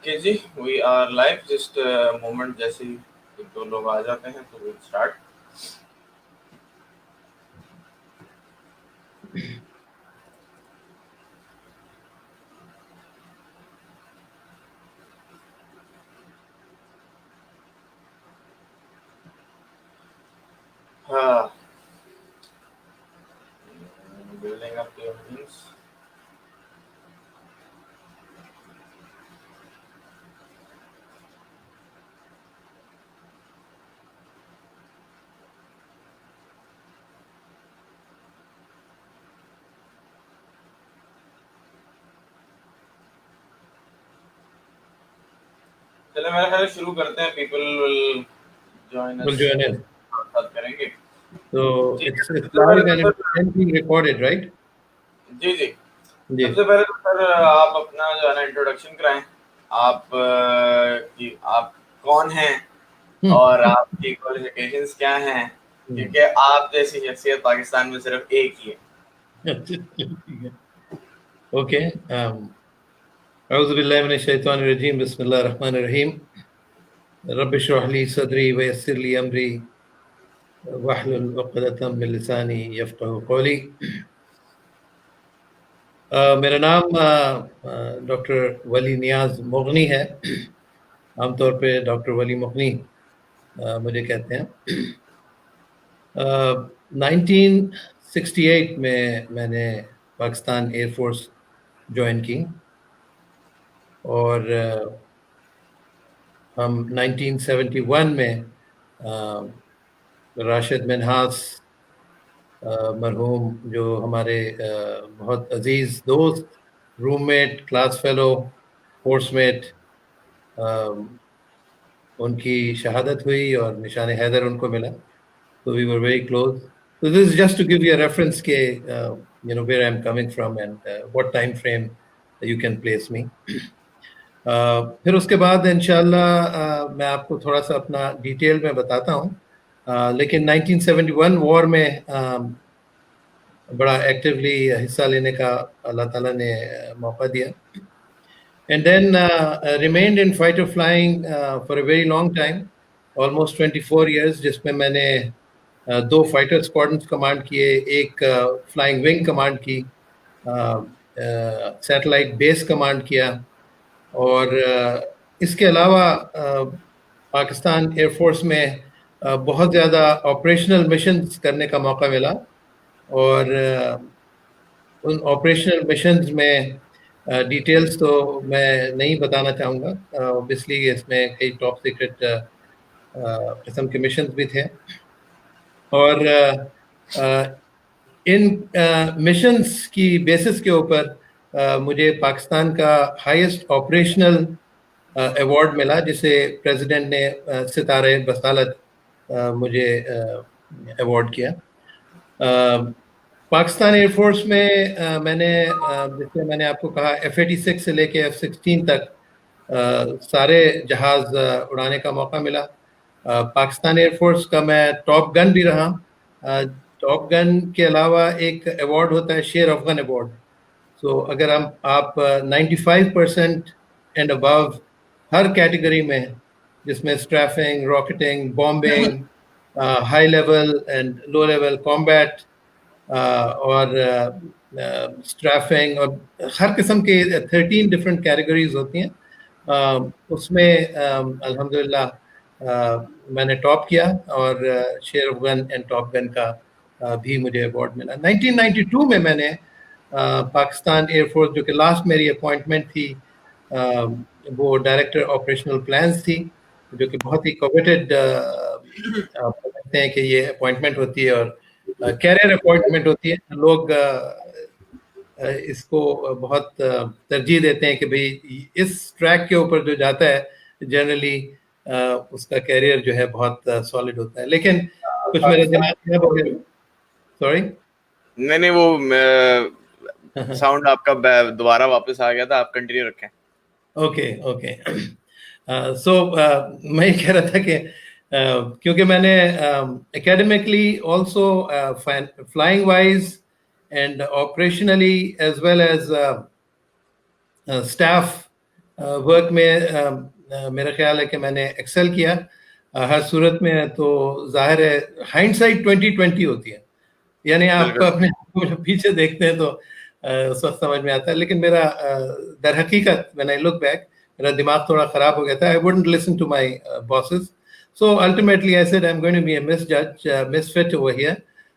Okay जी, we are live. Just moment, जैसे ही एक दो लोग आ जाते हैं तो विल स्टार्ट। हाँ, बिल्डिंग अप योर मीन्स। चलो मेरा ख्याल है शुरू करते हैं। People will join will us, join in. बात करेंगे। So ठीक है, it's सबसे पहले live तो and sir, it's being recorded, right? जी जी, जी. सबसे पहले तो सर आप अपना जो है ना इंट्रोडक्शन कराएं। आप कि आप कौन हैं और आपकी क्वालिफिकेशंस क्या हैं, क्योंकि आप जैसी शख्सियत पाकिस्तान में सिर्फ एक ही है। Okay. أعوذ بالله من الشيطان الرجيم بسم الله الرحمن الرحيم رب اشرح لي صدري ويسر لي أمري واحلل عقدة من لساني يفقهوا قولي. मेरा नाम डॉक्टर वली नियाज मुगनी है. आमतौर पे डॉक्टर वली मुगनी मुझे कहते हैं. 1968 में मैंने पाकिस्तान एयरफोर्स ज्वाइन की और हम 1971 में राशिद मिन्हास मरहूम, जो हमारे बहुत अजीज दोस्त, रूममेट, क्लास फेलो, कोर्समेट, उनकी शहादत हुई और निशान हैदर उनको मिला. So we were very close. So this is just to give you a reference के where I'm coming from and what time frame you can place me. फिर उसके बाद इंशाल्लाह मैं आपको थोड़ा सा अपना डिटेल में बताता हूँ. लेकिन 1971 वॉर में बड़ा एक्टिवली हिस्सा लेने का अल्लाह ताला ने मौका दिया. And then remained in fighter flying for a very long time, almost 24 years, जिसमें मैंने दो फाइटर स्क्वाड्रन्स कमांड किए, एक फ्लाइंग विंग कमांड की, सैटेलाइट बेस कमांड किया और इसके अलावा पाकिस्तान एयरफोर्स में बहुत ज़्यादा ऑपरेशनल मिशंस करने का मौका मिला और उन ऑपरेशनल मिशंस में डिटेल्स तो मैं नहीं बताना चाहूँगा. ऑब्वियसली इसमें कई टॉप सीक्रेट किस्म के मिशंस भी थे और इन मिशंस की बेसिस के ऊपर मुझे पाकिस्तान का हाईएस्ट ऑपरेशनल अवार्ड मिला, जिसे प्रेसिडेंट ने सितारे बसालत मुझे अवार्ड किया. पाकिस्तान एयरफोर्स में मैंने जैसे मैंने आपको कहा F-86 से लेके F-16 तक सारे जहाज उड़ाने का मौका मिला. पाकिस्तान एयरफोर्स का मैं टॉप गन भी रहा. टॉप गन के अलावा एक अवार्ड होता है शेर अफगान अवार्ड. सो अगर आप 95% एंड अबव हर कैटेगरी में, जिसमें strafing, rocketing, bombing, high level and low level combat और स्ट्रैफिंग और हर किस्म के 13 डिफरेंट कैटेगरीज होती हैं, उसमें अल्हम्दुलिल्लाह मैंने टॉप किया और शेर of gun and top gun का भी मुझे अवार्ड मिला. 1992 में मैंने पाकिस्तान एयरफोर्स, जो कि लास्ट मेरी अपॉइंटमेंट थी, वो डायरेक्टर ऑपरेशनल प्लान्स थी, जो कि बहुत ही कोवेटेड आप कहते हैं कि ये अपॉइंटमेंट होती है और कैरियर अपॉइंटमेंट होती है. लोग इसको बहुत तरजीह देते हैं कि भाई इस ट्रैक के ऊपर जो जाता है जनरली उसका कैरियर जो है बहुत सॉलिड होता है. लेकिन कुछ मेरे दिमाग में सॉरी नहीं नहीं, वो साउंड आपका दोबारा वापस आ गया था, आप कंटिन्यू रखें. Okay okay. सो मैं ये कह रहा था कि क्योंकि मैंने academically also flying wise and operationally as well as staff work में मेरा ख्याल है कि मैंने एक्सेल किया हर सूरत में। तो जाहिर है हाइंडसाइट 2020 होती है, यानी आप बिल्कुल अपने पीछे देखते हैं तो सब समझ में आता है। लेकिन मेरा दर हकीकत व्हेन आई लुक बैक, मेरा दिमाग थोड़ा खराब हो गया था। I wouldn't listen to my bosses, so ultimately I said I'm going to be a misjudge, misfit over here.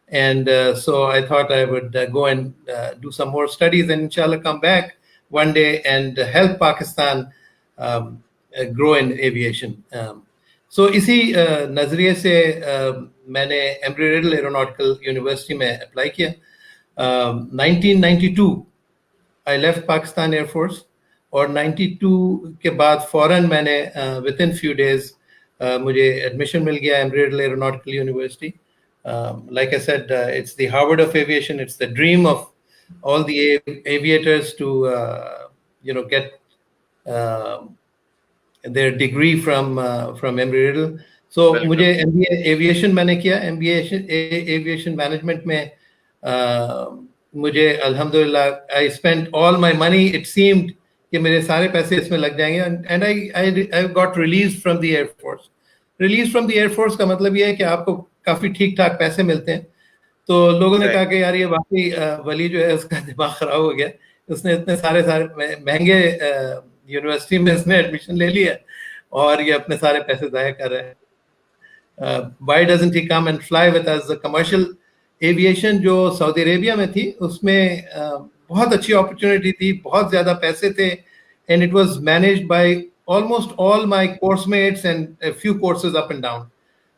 And so I thought I would go and do some more studies and inshallah come back one day and help Pakistan um, grow in aviation. So इसी नज़रिए से मैंने Embry riddle aeronautical university में apply किया। 1992 I left Pakistan air force, और 92 के बाद फौरन मैंने विद इन फ्यू डेज मुझे एडमिशन मिल गया Embry riddle aeronautical university. Like I said, it's the Harvard of aviation. It's the dream of all the aviators to get their degree from Embry-Riddle. So मुझे MBA aviation मैंने किया। MBA aviation management में मुझे अल्हम्दुलिल्लाह I spent all my money. It seemed कि मेरे सारे पैसे इसमें लग जाएंगे, and I got release from the air force. Release from the air force का मतलब ये है कि आपको काफी ठीक ठाक पैसे मिलते हैं। तो लोगों ने कहा कि यार ये वाकई वली जो है उसका दिमाग खराब हो गया, उसने इतने सारे महंगे यूनिवर्सिटी में इसने एडमिशन ले लिया और ये अपने सारे पैसे जाया कर रहे हैं। Why doesn't he come and fly with us? Commercial aviation जो सऊदी अरेबिया में थी उसमें बहुत अच्छी अपॉर्चुनिटी थी, बहुत ज्यादा पैसे थे, and it was managed by almost all my course mates and a few courses up and down.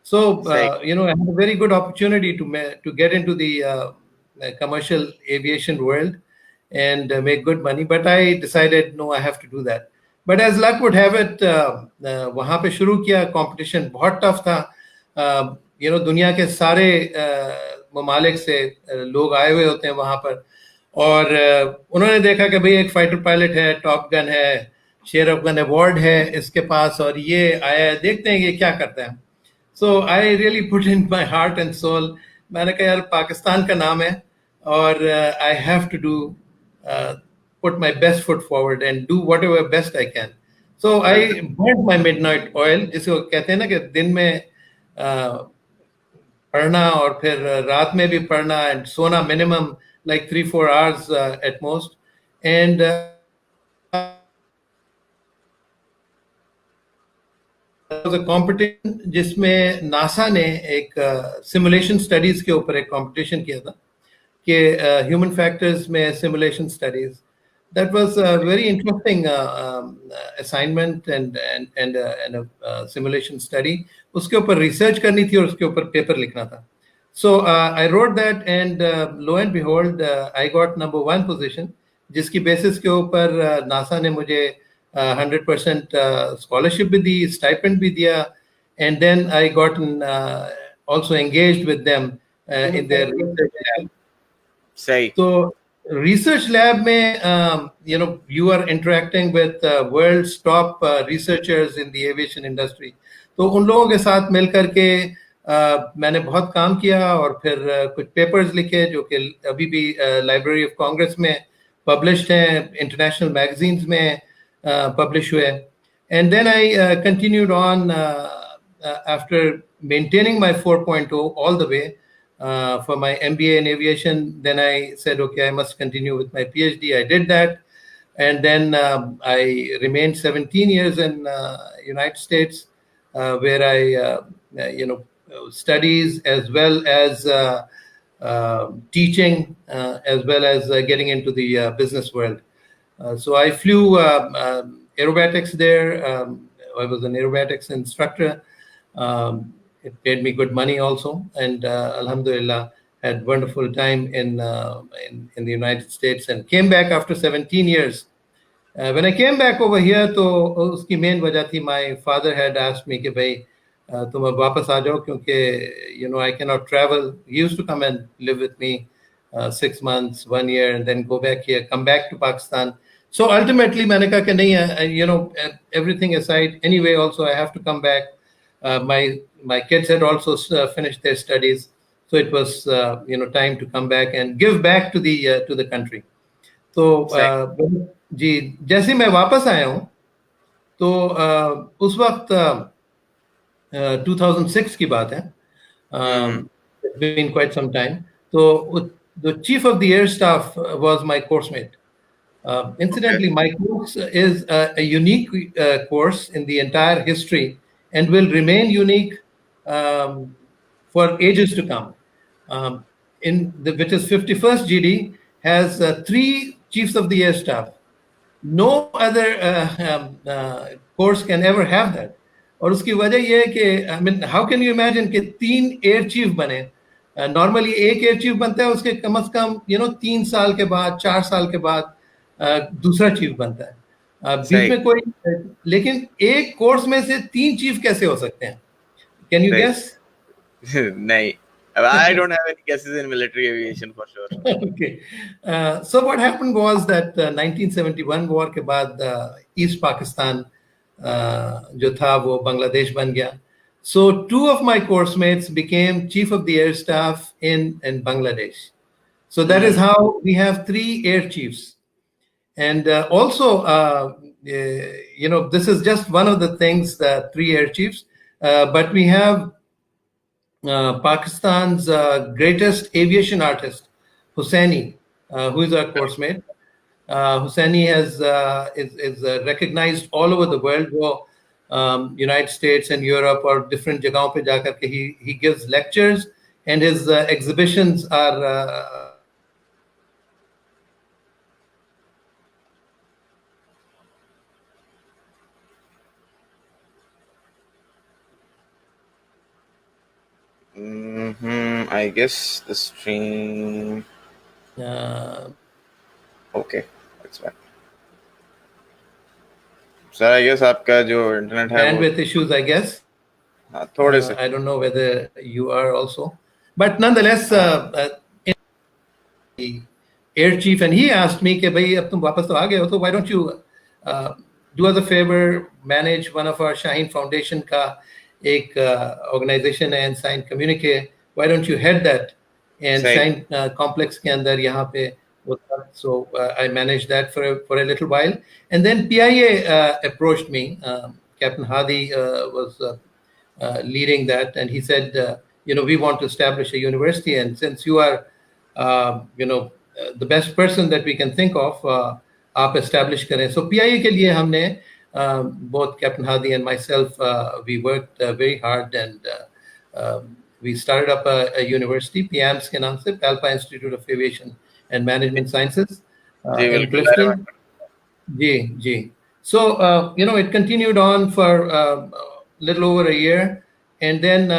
So I had a very good opportunity to get into the commercial aviation world and make good money, but I decided no, I have to do that. But as luck would have it, वहाँ पे शुरू किया। Competition बहुत tough था। दुनिया के सारे ममालिक से लोग आए हुए होते हैं वहाँ पर, और उन्होंने देखा कि भाई एक फाइटर पायलट है, टॉप गन है, शेयर ऑफ गन अवार्ड है इसके पास, और ये आया है, देखते हैं ये क्या करता है। So I really put in my heart and soul. मैंने कहा यार पाकिस्तान का नाम है और I have to do put my best foot forward and do whatever best I can. So I burn my midnight oil, जिसको कहते हैं ना कि दिन में पढ़ना और फिर रात में भी पढ़ना, एंड सोना minimum like 3-4 hours at most. And was a competition जिसमें नासा ने एक सिमुलेशन स्टडीज के ऊपर एक कंपटीशन किया था कि ह्यूमन फैक्टर्स में simulation studies. That was a very interesting assignment and a simulation study. उसके ऊपर रिसर्च करनी थी और उसके ऊपर पेपर लिखना था। So I wrote that, and lo and behold, I got number 1 position, जिसकी बेसिस के ऊपर नासा ने मुझे 100% scholarship भी दी, stipend भी दिया, and then I got also engaged with them in their research lab. सही। तो research lab में you are interacting with world's top researchers in the aviation industry. तो उन लोगों के साथ मिलकर के मैंने बहुत काम किया और फिर कुछ पेपर्स लिखे जो कि अभी भी लाइब्रेरी ऑफ कांग्रेस में पब्लिश्ड हैं, इंटरनेशनल मैगजीन्स में पब्लिश हुए। And then I continued on after maintaining my 4.0 all the way for my MBA in aviation. Then I said, okay, I must continue with my PhD. I did that, and then I remained 17 years in United States, where I studies as well as teaching, as well as getting into the business world. So I flew aerobatics there. I was an aerobatics instructor. It paid me good money also, and alhamdulillah had wonderful time in the United States, and came back after 17 years. When I came back over here, तो उसकी main वजह थी my father had asked me कि भाई तुम अब वापस आ जाओ, क्योंकि I cannot travel. He used to come and live with me 6 months, 1 year, and then go back here, come back to Pakistan. So ultimately मैंने कहा कि नहीं, everything aside, anyway also I have to come back. My kids had also finished their studies, so it was time to come back and give back to the country. तो जी जैसे मैं वापस आया हूँ तो उस वक्त 2006 की बात है. It's been quite some time. So the chief of the air staff was my course mate. Incidentally, my course is a unique course in the entire history and will remain unique for ages to come. Which is 51st GD has 3 chiefs of the air staff. No other course can ever have that. और उसकी वजह ये है कि I mean how can you imagine कि 3 air chief बने. Normally एक air chief बनता है, उसके कम से कम 3 साल के बाद 4 साल के बाद दूसरा चीफ बनता है. बीच में कोई, लेकिन एक कोर्स में से 3 चीफ कैसे हो सकते हैं? Can you guess? नहीं, I don't have any guesses in military aviation for sure. Okay. So what happened was that 1971 war के बाद East Pakistan जो था वो Bangladesh बन गया. So 2 of my course mates became chief of the air staff in Bangladesh. So that is how we have 3 air chiefs. And also, this is just one of the things, the 3 air chiefs, but we have Pakistan's greatest aviation artist, Hussaini, who is our course mate. Hussaini is recognized all over the world. वो United States and Europe or different जगहों पे जाकर के he gives lectures, and his exhibitions are I guess the stream. Okay, that's fine. Sir, I guess आपका जो internet है bandwidth issues, I guess. थोड़े से. I don't know whether you are also, but nonetheless, the air chief, and he asked me कि भाई अब तुम वापस तो आ गए हो, तो why don't you do us a favor, manage one of our Shaheen Foundation का एक organization है, Ensign Communique, why don't you head that? And Ensign complex के अंदर यहाँ पे होता. So I managed that for a little while, and then PIA approached me. Captain Hadi was leading that, and he said, we want to establish a university, and since you are the best person that we can think of, आप establish करें. So PIA के लिए हमने both Captain Hadi and myself, we worked very hard, and we started up a university, PAMS के नाम से, Palpa Institute of Aviation and Management Sciences in Clifton. Ji. So it continued on for a little over a year, and then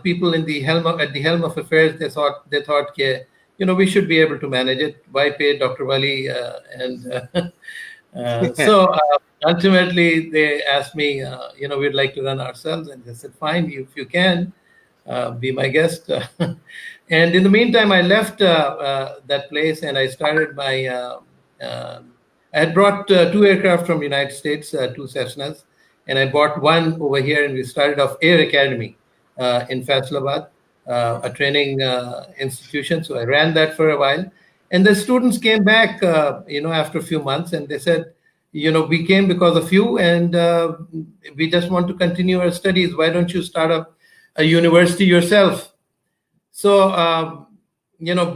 people at the helm of affairs, they thought that we should be able to manage it. Why pay Dr. Wali? So ultimately they asked me, we'd like to run ourselves, and I said, fine, if you can, be my guest. And in the meantime, I left that place, and I started my. I had brought 2 aircraft from United States, 2 Cessnas, and I bought one over here, and we started off Air Academy in Faisalabad, a training institution. So I ran that for a while, and the students came back, after a few months, and they said, we came because of you, and we just want to continue our studies. Why don't you start up a university yourself? So,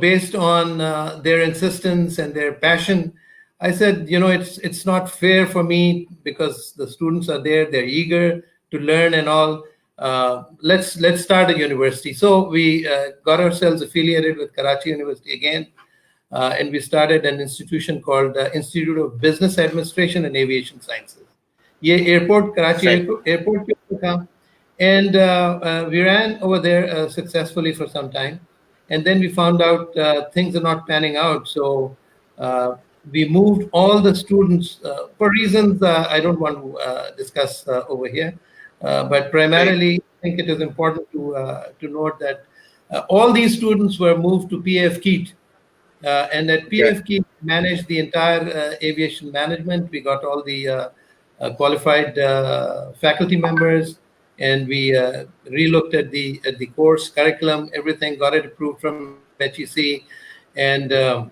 based on their insistence and their passion, I said, it's not fair for me, because the students are there, they're eager to learn and all. Let's start a university. So we got ourselves affiliated with Karachi University again, and we started an institution called Institute of Business Administration and Aviation Sciences. Ye Karachi airport ke tha. And we ran over there successfully for some time, and then we found out things are not panning out. So we moved all the students for reasons I don't want to discuss over here. But primarily, I think it is important to note that all these students were moved to PAF Keet, and that PAF Keet managed the entire aviation management. We got all the qualified faculty members, and we relooked at the course curriculum, everything, got it approved from HEC, and we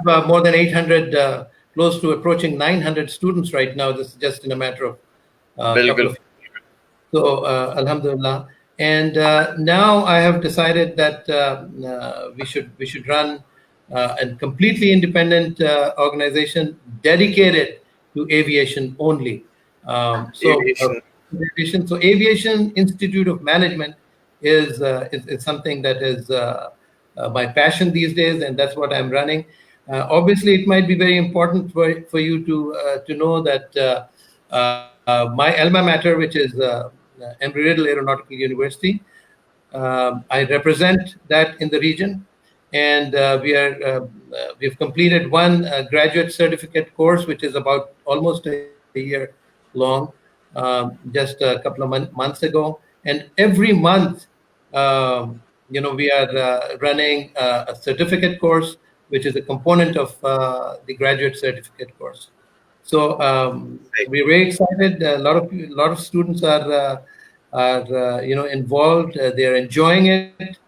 have more than 800 close to approaching 900 students right now. This is just in a matter of a couple बिल्कुल of. So, Alhamdulillah. And now I have decided that we should run a completely independent organization dedicated to aviation only. Aviation Aviation. So, Aviation Institute of Management is something that is my passion these days, and that's what I'm running. Obviously, it might be very important for you to know that my alma mater, which is Embry-Riddle Aeronautical University, I represent that in the region, and we've completed one graduate certificate course, which is about almost a year long, just a couple of months ago. And every month, we are running a certificate course, which is a component of the graduate certificate course. So we're very excited. A lot of students are involved. They are enjoying it.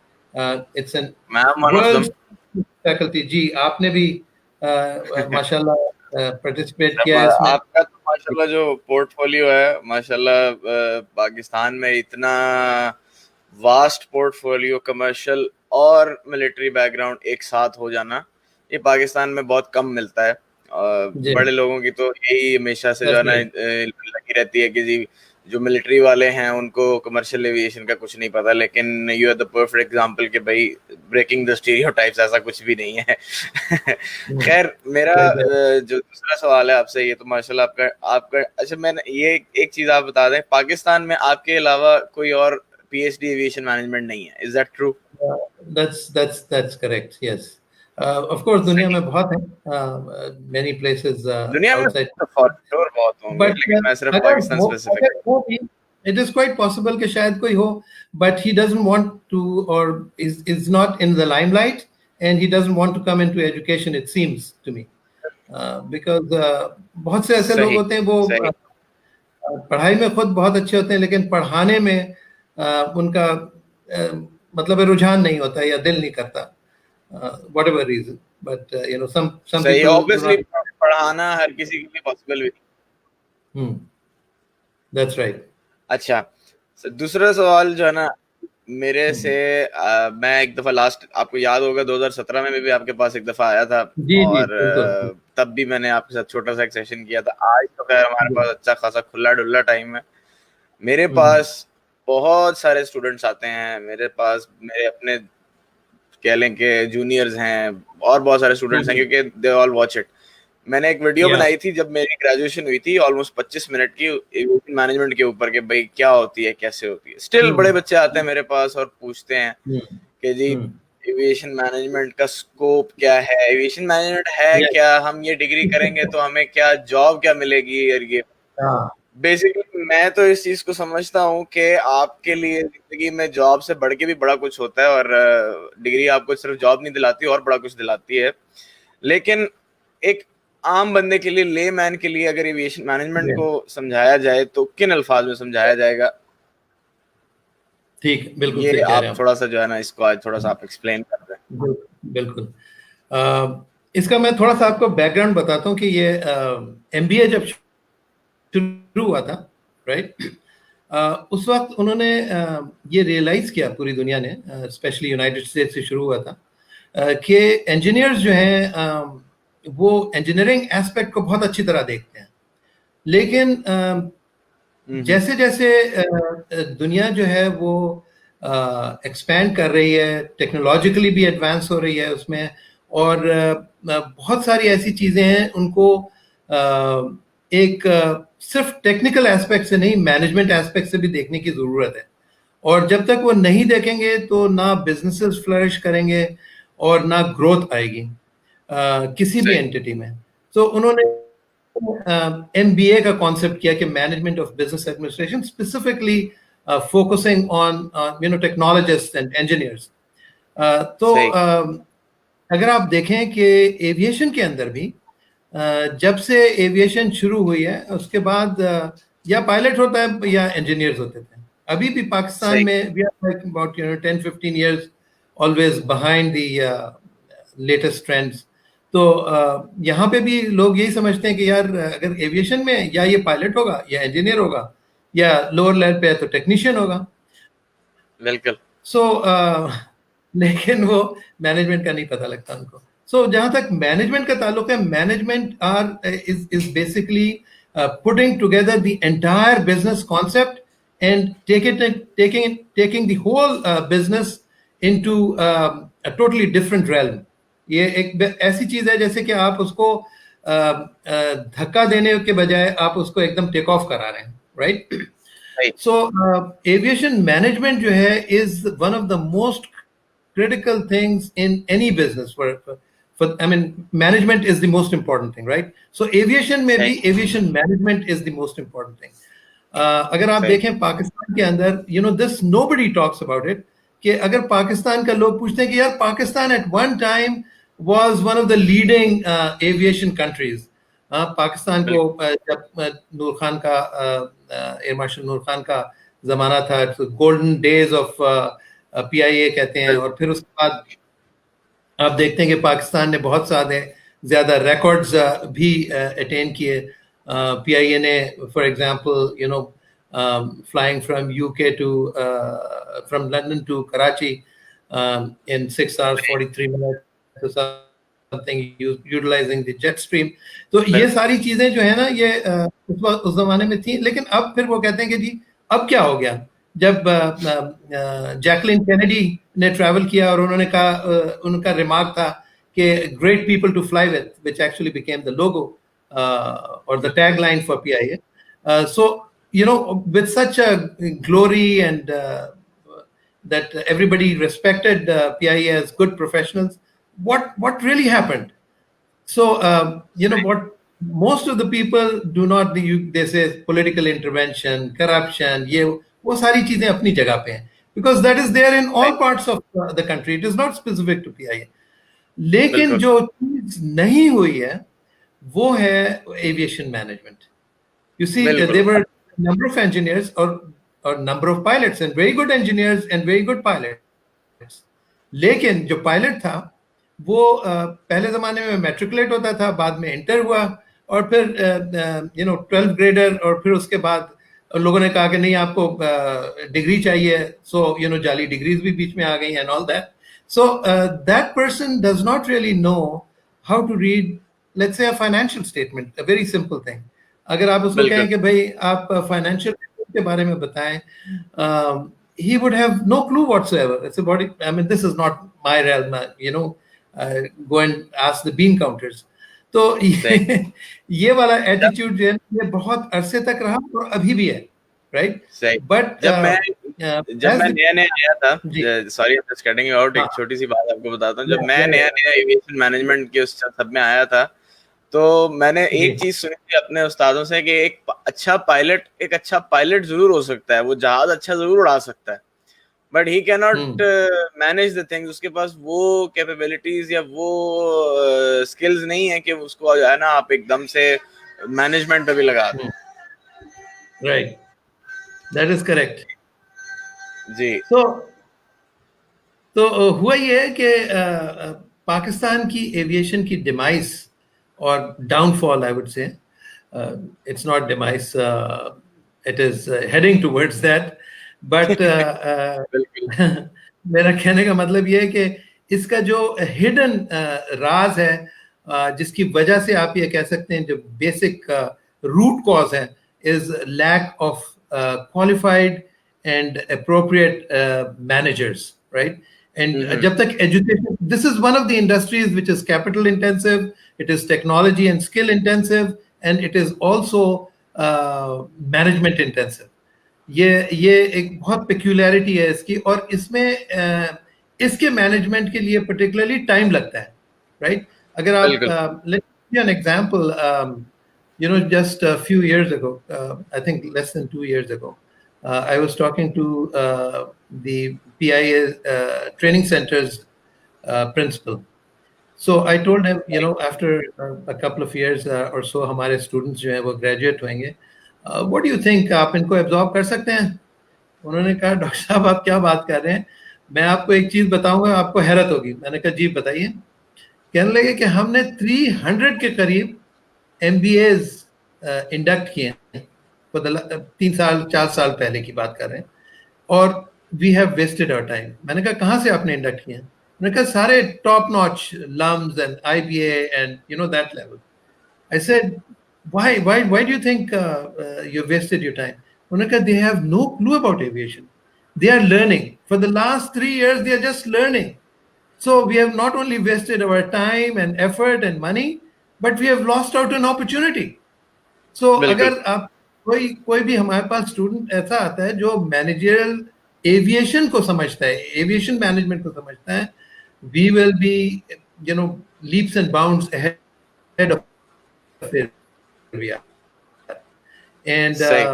It's an मैं one of world them faculty. जी, आपने भी माशाल्लाह participate किया है इसमें. आपका तो माशाल्लाह जो पोर्टफोलियो है माशाल्लाह पाकिस्तान में इतना वास्ट पोर्टफोलियो कमर्शियल और मिलिट्री बैकग्राउंड एक साथ हो जाना ये पाकिस्तान में बहुत कम मिलता है. बड़े लोगों की तो यही हमेशा से जो है ना लगी रहती है कि जी जो मिलिट्री वाले हैं उनको कमर्शियल एविएशन का कुछ नहीं पता, लेकिन you are the perfect example कि भाई ब्रेकिंग द स्टीरियोटाइप्स ऐसा कुछ भी नहीं है. खैर मेरा जो दूसरा सवाल है आपसे, ये तो माशाल्लाह आपका अच्छा, मैंने ये एक चीज आप बता दें, पाकिस्तान में आपके अलावा कोई और पीएचडी एविएशन मैनेजमेंट नहीं है. Is that true? That's correct. Yes. Of course, दुनिया में बहुत है, many places दुनिया में फॉर श्योर बहुत होंगे, लेकिन मैं सिर्फ Pakistan specific. It is quite possible कि शायद कोई हो, but he doesn't want to, or is not in the limelight, and he doesn't want to come into education. It seems to me, because बहुत से ऐसे लोग होते हैं वो पढ़ाई में खुद बहुत अच्छे होते हैं, लेकिन पढ़ाने में उनका मतलब रुझान नहीं होता या दिल नहीं करता. Whatever reason, but some people obviously पढ़ाना हर किसी के लिए पॉसिबल भी. That's right. अच्छा, दूसरा सवाल जो है ना मेरे से मैं एक दफा लास्ट, आपको याद होगा 2017 में भी आपके पास एक दफा आया था, और तब भी मैंने आपके साथ छोटा सा एक सेशन किया था. आज तो खैर हमारे पास अच्छा खासा खुला डुल्ला टाइम है. मेरे पास बहुत सारे स्टूडेंट्स आते हैं, मेरे पास मेरे अपने कह लें कि जूनियर्स हैं और बहुत सारे स्टूडेंट्स हैं, क्योंकि दे ऑल वॉच इट. मैंने एक वीडियो बनाई थी जब मेरी ग्रेजुएशन हुई थी, ऑलमोस्ट 25 मिनट की, एविएशन मैनेजमेंट के ऊपर कि भाई क्या होती है, कैसे होती है. स्टिल बड़े बच्चे आते हैं मेरे पास और पूछते हैं कि जी एविएशन मैनेजमेंट का स्कोप क्या है, एविएशन मैनेजमेंट है क्या, हम ये डिग्री करेंगे तो हमें क्या जॉब क्या मिलेगी. और ये बेसिकली मैं तो इस चीज को समझता हूँ कि आपके लिए जिंदगी में जॉब से बढ़ के भी बड़ा कुछ होता है, और डिग्री आपको सिर्फ जॉब नहीं दिलाती और बड़ा कुछ दिलाती है. लेकिन एक आम बंदे के लिए, ले मैन के लिए अगर एविएशन मैनेजमेंट को समझाया जाए तो किन अल्फाज में समझाया जाएगा? ठीक, बिल्कुल ये आप थोड़ा सा जो है ना इसको आज थोड़ा सा आप एक्सप्लेन कर दें. बिल्कुल. इसका मैं थोड़ा सा आपको बैकग्राउंड बताता हूँ कि ये एमबीए जब शुरू हुआ था, राइट, उस वक्त उन्होंने ये रियलाइज किया पूरी दुनिया ने, स्पेशली यूनाइटेड स्टेट्स से शुरू हुआ था, कि इंजीनियर्स जो हैं वो इंजीनियरिंग एस्पेक्ट को बहुत अच्छी तरह देखते हैं, लेकिन जैसे जैसे दुनिया जो है वो एक्सपैंड कर रही है, टेक्नोलॉजिकली भी एडवांस हो रही है उसमें, और बहुत सारी ऐसी चीज़ें हैं उनको एक सिर्फ टेक्निकल एस्पेक्ट से नहीं, मैनेजमेंट एस्पेक्ट से भी देखने की ज़रूरत है. और जब तक वो नहीं देखेंगे तो ना बिजनेसेस फ्लरिश करेंगे और ना ग्रोथ आएगी किसी भी एंटिटी में. तो उन्होंने MBA का कॉन्सेप्ट किया कि management of business administration, specifically focusing on technologist and engineers. तो अगर आप देखें कि एविएशन के अंदर भी जब से एविएशन शुरू हुई है उसके बाद या पायलट होता है या इंजीनियर्स होते थे. अभी भी पाकिस्तान में we are like about 10-15 years always behind the latest trends. तो यहाँ पे भी लोग यही समझते हैं कि यार अगर एविएशन में या ये पायलट होगा या इंजीनियर होगा या लोअर लेवल पे है तो टेक्नीशियन होगा। बिल्कुल। सो लेकिन वो मैनेजमेंट का नहीं पता लगता उनको। सो जहां तक मैनेजमेंट का ताल्लुक है, management are is basically putting together the entire business concept and taking the whole business into a totally different realm. ये एक ऐसी चीज है जैसे कि आप उसको धक्का देने के बजाय आप उसको एकदम टेक ऑफ करा रहे हैं, राइट? So aviation management जो है is one of the most critical things in any business. I mean, management is the most important thing, right? So aviation में भी aviation management is the most important thing. अगर आप देखें पाकिस्तान के अंदर, you know, this nobody talks about it, कि अगर पाकिस्तान का लोग पूछते हैं कि यार Pakistan at one time was one of the leading aviation countries. Pakistan को जब नूर खान का एयर मार्शल नूर खान का जमाना था, गोल्डन डेज ऑफ PIA कहते हैं, और फिर उसके बाद आप देखते हैं कि पाकिस्तान ने बहुत ज्यादा रिकॉर्ड्स भी अटेन किए। PIA ने for example you know flying from UK to from London to Karachi in 6 hours 43 minutes something, utilizing the jet stream. तो ये सारी चीजें जो है ना ये उस जमाने में थी, लेकिन अब फिर वो कहते हैं कि जी अब क्या हो गया, जब जैकलिन कैनेडी ने ट्रैवल किया और उन्होंने कहा, उनका रिमार्क था कि great people to fly with, which actually became the logo और the tagline for PIA. So you know, with such a glory and that everybody respected PIA as good professionals, what really happened? So you know what, most of the people do not, they say political intervention, corruption, ये वो सारी चीजें अपनी जगह पे हैं, because that is there in all parts of the country. It is not specific to PIA. लेकिन जो चीज नहीं हुई है वो है aviation management. You see, there were a number of engineers or number of pilots, and very good engineers and very good pilots. लेकिन जो पायलट था वो पहले जमाने में मैट्रिकुलेट होता था, बाद में इंटर हुआ, और फिर यू नो 12th ग्रेडर, और फिर उसके बाद लोगों ने कहा कि नहीं आपको डिग्री चाहिए, सो यू नो जाली डिग्रीज भी बीच में आ गई and all that. So that person does not really know how to read, let's say, a financial statement, a very simple thing. अगर आप उसको कहें कि भाई आप फाइनेंशियल के बारे में बताएं, he would have no clue whatsoever. It's about, I mean, this is not my realm, you know, go and ask the bean counters. तो ये वाला एटीट्यूड जो है ये बहुत अरसे तक रहा और अभी भी है, राइट? बट जब मैं नया आया था, sorry I am just cutting you out, एक छोटी सी बात आपको बताता हूँ. जब मैं नया एविएशन मैनेजमेंट के उस सब में आया था, तो मैंने एक चीज सुनी थी अपने उस्तादों से कि एक अच्छा पायलट जरूर हो सकता है, वो जहाज अच्छा जरूर उड़ा सकता है, but he can not manage the things. उसके पास वो कैपेबिलिटीज या वो स्किल्स नहीं है कि उसको जो है ना आप एकदम से मैनेजमेंट पे भी लगा दें. राइट, दैट इज करेक्ट जी. तो हुआ ये है कि पाकिस्तान की एविएशन की demise or downfall, I would say, it's not demise, it is heading towards that, but मेरा कहने का मतलब ये है कि इसका जो hidden राज है, जिसकी वजह से आप ये कह सकते हैं जो basic root cause है, is lack of qualified and appropriate managers, right? And जब तक education, this is one of the industries which is capital intensive, it is technology and skill intensive, and it is also management intensive. ये एक बहुत peculiarity है इसकी, और इसमें इसके management के लिए particularly time लगता है, right? अगर आप let's give you an example, you know, just a few years ago, I think less than 2 years ago, I was talking to the PIA training center's principal. So I told him, you know, after a couple of years or so, हमारे students जो हैं वो graduate होंगे, what do you think, आप इनको absorb कर सकते हैं? उन्होंने कहा डॉक्टर साहब आप क्या बात कर रहे हैं, मैं आपको एक चीज बताऊंगा आपको हैरत होगी. मैंने कहा जी बताइए. कहने लगे कि हमने 300 के करीब MBAs इंडक्ट किए हैं, 3 साल 4 साल पहले की बात कर रहे हैं, और we have wasted our time. मैंने कहा कहाँ से आपने इंडक्ट किए हैं? मैंने कहा सारे top notch LUMS and IBA and that level. I said, why do you think you wasted your time? उन्होंने कहा they have no clue about aviation. They are learning. For the last 3 years, they are just learning. So we have not only wasted our time and effort and money, but we have lost out an opportunity. So बिल्कुल अगर आप कोई भी हमारे पास student ऐसा आता है जो मैनेजरियल एविएशन को समझता है, एविएशन मैनेजमेंट को समझता है, we will be leaps and bounds ahead of where we are. And सही।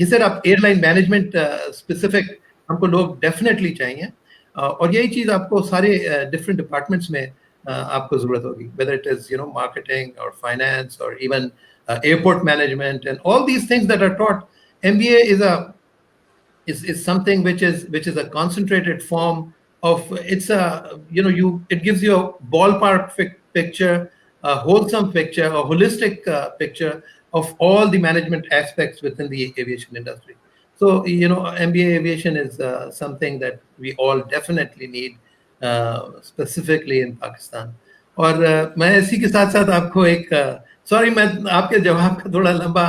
ये सर आप एयरलाइन मैनेजमेंट स्पेसिफिक हमको लोग डेफिनेटली चाहिए, और यही चीज आपको सारे डिफरेंट डिपार्टमेंट्स में आपको जरूरत होगी, वेदर इट इज मार्केटिंग और फाइनेंस और even airport management and all these things that are taught. MBA is something which is a concentrated form of, it's a it gives you a ballpark picture, a wholesome picture, a holistic picture of all the management aspects within the aviation industry. So MBA aviation is something that we all definitely need, specifically in Pakistan. और मैं इसी के साथ साथ आपको एक sorry मैं आपके जवाब का थोड़ा लंबा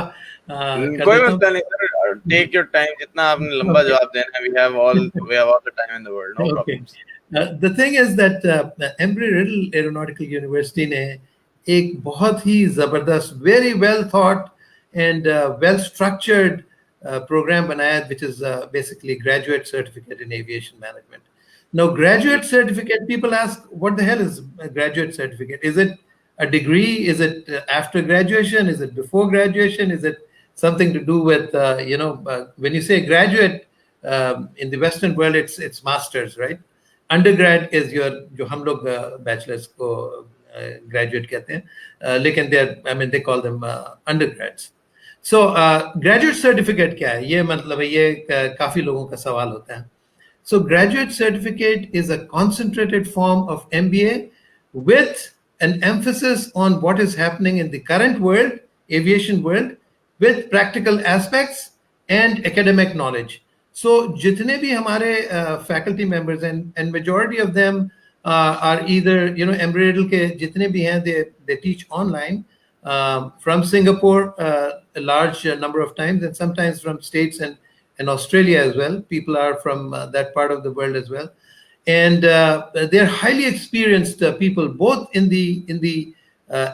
कर कोई देता हूँ। मसला नहीं सर, टेक योर टाइम, जितना आपने लंबा जवाब देना है, we have all the time in the world, no Okay. problems. The thing is that Embry-Riddle Aeronautical University ने एक बहुत ही जबरदस्त, very well thought and well structured program बनाया, which is basically graduate certificate in aviation management. Now, graduate certificate, people ask, what the hell is a graduate certificate? Is it a degree? Is it after graduation? Is it before graduation? Is it something to do with when you say graduate, in the Western world, it's masters, right? Undergrad is your, जो हम लोग bachelors को graduate कहते हैं, लेकिन they call them undergrads. So graduate certificate क्या है? ये मतलब ये काफी लोगों का सवाल होता है. So graduate certificate is a concentrated form of MBA with an emphasis on what is happening in the current world, aviation world, with practical aspects and academic knowledge. So जितने भी हमारे faculty members and majority of them are either Embry-Riddle के जितने भी हैं, they teach online from Singapore a large number of times, and sometimes from States and Australia as well. People are from that part of the world as well, and they're highly experienced people, both in the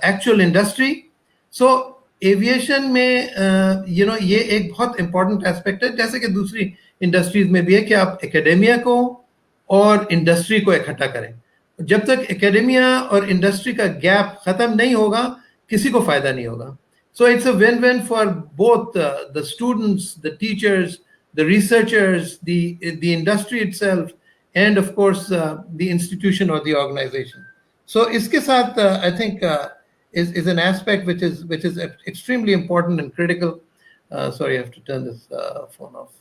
actual industry. So aviation में ये एक बहुत important aspect है, जैसे कि दूसरी industries में भी है, कि आप एकेडेमिया को और इंडस्ट्री को इकट्ठा करें. जब तक एकेडेमिया और इंडस्ट्री का गैप खत्म नहीं होगा, किसी को फायदा नहीं होगा. So it's a win-win for both the students, the teachers, the researchers, the industry itself, and of course the institution or the organization. So इसके साथ I think is an aspect which is extremely important and critical. Sorry, I have to turn this phone off.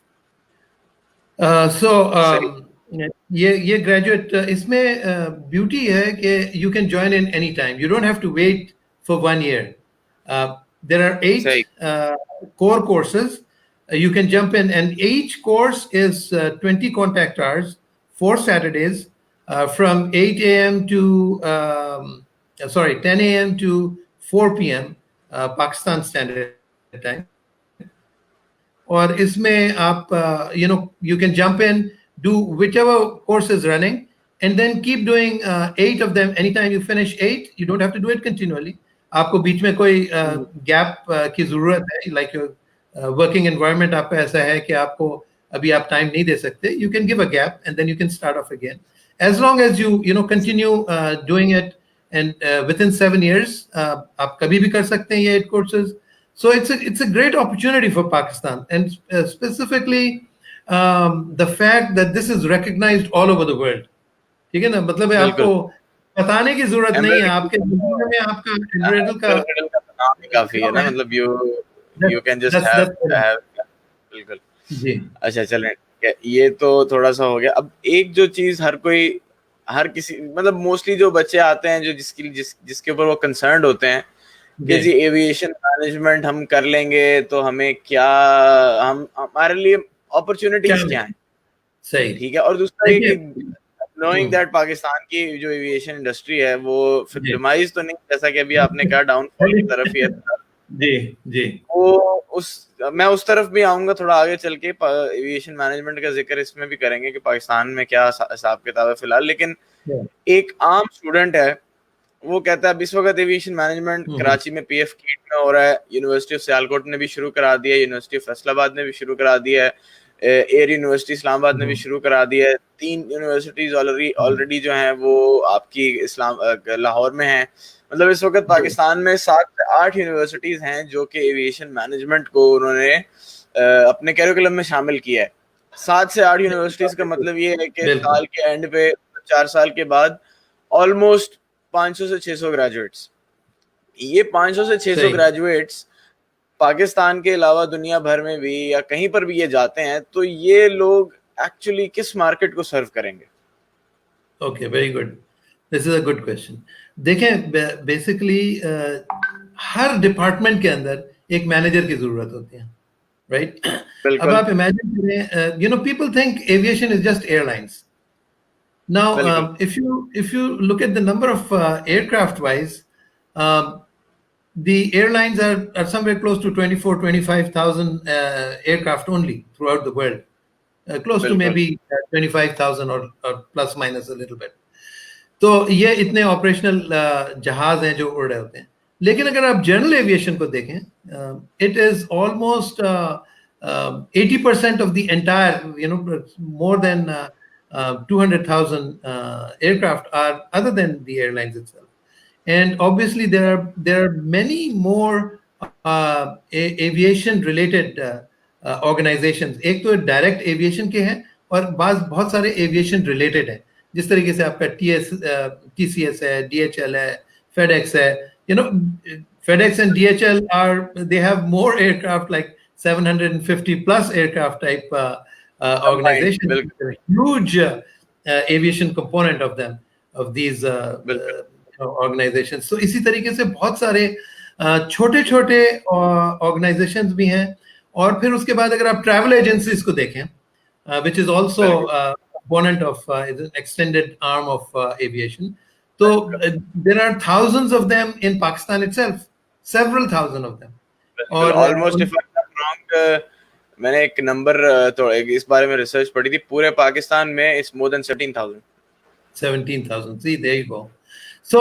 ये graduate इसमें beauty है कि you can join in any time. You don't have to wait for 1 year. There are 8 core courses. You can jump in, and each course is 20 contact hours, 4 Saturdays, from 8 a.m. to 10 a.m. to 4 p.m. Pakistan Standard Time. और इसमें आप you can jump in, do whichever course is running, and then keep doing 8 of them. Anytime you finish 8, you don't have to do it continually. आपको बीच में कोई gap की जरूरत है, like your working environment आपका ऐसा है कि आपको अभी आप टाइम नहीं दे सकते. You can give a gap and then you can start off again, as long as you continue doing it, and within 7 years आप कभी भी कर सकते हैं ये 8 courses. So it's a great opportunity for Pakistan, and specifically the fact that this is recognized all over the world. ठीक है ना, मतलब है आपको बताने की जरूरत नहीं है, आपके जिंदगी में आपका Embry-Riddle का नाम ही काफी है ना, मतलब you can just have बिल्कुल जी. अच्छा चलें, ये तो थोड़ा सा हो गया. अब एक जो चीज हर कोई हर किसी मतलब मोस्टली जो बच्चे आते हैं जो जिसके ऊपर वो कंसर्न होते हैं कि जी एविएशन मैनेजमेंट हम कर लेंगे तो हमें क्या, हम हमारे लिए अपॉर्चुनिटीज क्या है, सही। ठीक है। और दूसरा ये कि देखिए, नोइंग दैट पाकिस्तान की जो एविएशन इंडस्ट्री है वो फिर जी डिमाइज तो नहीं, जैसा कि अभी आपने कहा डाउनफॉल की तरफ ही है, जी जी वो उस मैं उस तरफ भी आऊंगा थोड़ा आगे चल के। एविएशन मैनेजमेंट का जिक्र इसमें भी करेंगे कि पाकिस्तान में क्या हिसाब किताब है फिलहाल। लेकिन एक आम स्टूडेंट है, वो कहता है अब इस वक्त एविएशन मैनेजमेंट कराची में पीएफ कीट में हो रहा है, यूनिवर्सिटी ऑफ सियालकोट ने भी शुरू करा दिया है, यूनिवर्सिटी ऑफ फैसलाबाद ने भी शुरू करा दिया है, एयर यूनिवर्सिटी इस्लामाबाद ने भी शुरू करा दिया है। 3 यूनिवर्सिटीज ऑलरेडी जो हैं वो आपकी लाहौर में हैं। मतलब इस वक्त पाकिस्तान में 7 से 8 यूनिवर्सिटीज हैं जो कि एविएशन मैनेजमेंट को उन्होंने अपने कैरिकुलम में शामिल किया है। 7 से 8 यूनिवर्सिटीज का मतलब ये है कि साल के एंड पे 4 साल के बाद ऑलमोस्ट 500 से 600 ग्रेजुएट्स, ये 500 से 600 ग्रेजुएट्स पाकिस्तान के अलावा दुनिया भर में भी या कहीं पर भी ये जाते हैं तो ये लोग एक्चुअली किस मार्केट को सर्व करेंगे? Okay, very good, this is a good question. देखें, बेसिकली हर डिपार्टमेंट के अंदर एक मैनेजर की जरूरत होती है, राइट? अब आप इमेजिन करें, you know, people think aviation is just airlines. Now, if you look at the number of aircraft wise, the airlines are somewhere close to 24-25,000 aircraft only throughout the world, close to maybe 25,000 or plus minus a little bit. तो ये इतने operational जहाज हैं जो उड़ रहे होते हैं। लेकिन अगर आप जनरल एविएशन को देखें, it is almost 80% of the entire, you know, more than 200,000 aircraft are other than the airlines itself. And obviously there are many more aviation related organizations. एक तो डायरेक्ट एविएशन के हैं और बहुत सारे एविएशन रिलेटेड हैं, जिस तरीके से आपका TCS है, DHL है, FedEx है. You know, FedEx and DHL they have more aircraft, like 750 plus aircraft type organization, huge aviation component of them, of these organizations. So इसी तरीके से बहुत सारे छोटे छोटे organizations भी हैं. और फिर उसके बाद अगर आप travel agencies को देखें, which is also component of is an extended arm of aviation. So there are thousands of them in Pakistan itself, several thousand of them. और almost if I'm not wrong, मैंने एक number तो इस बारे में research पढ़ी थी, पूरे पाकिस्तान में it's more than 17,000. See, there you go. So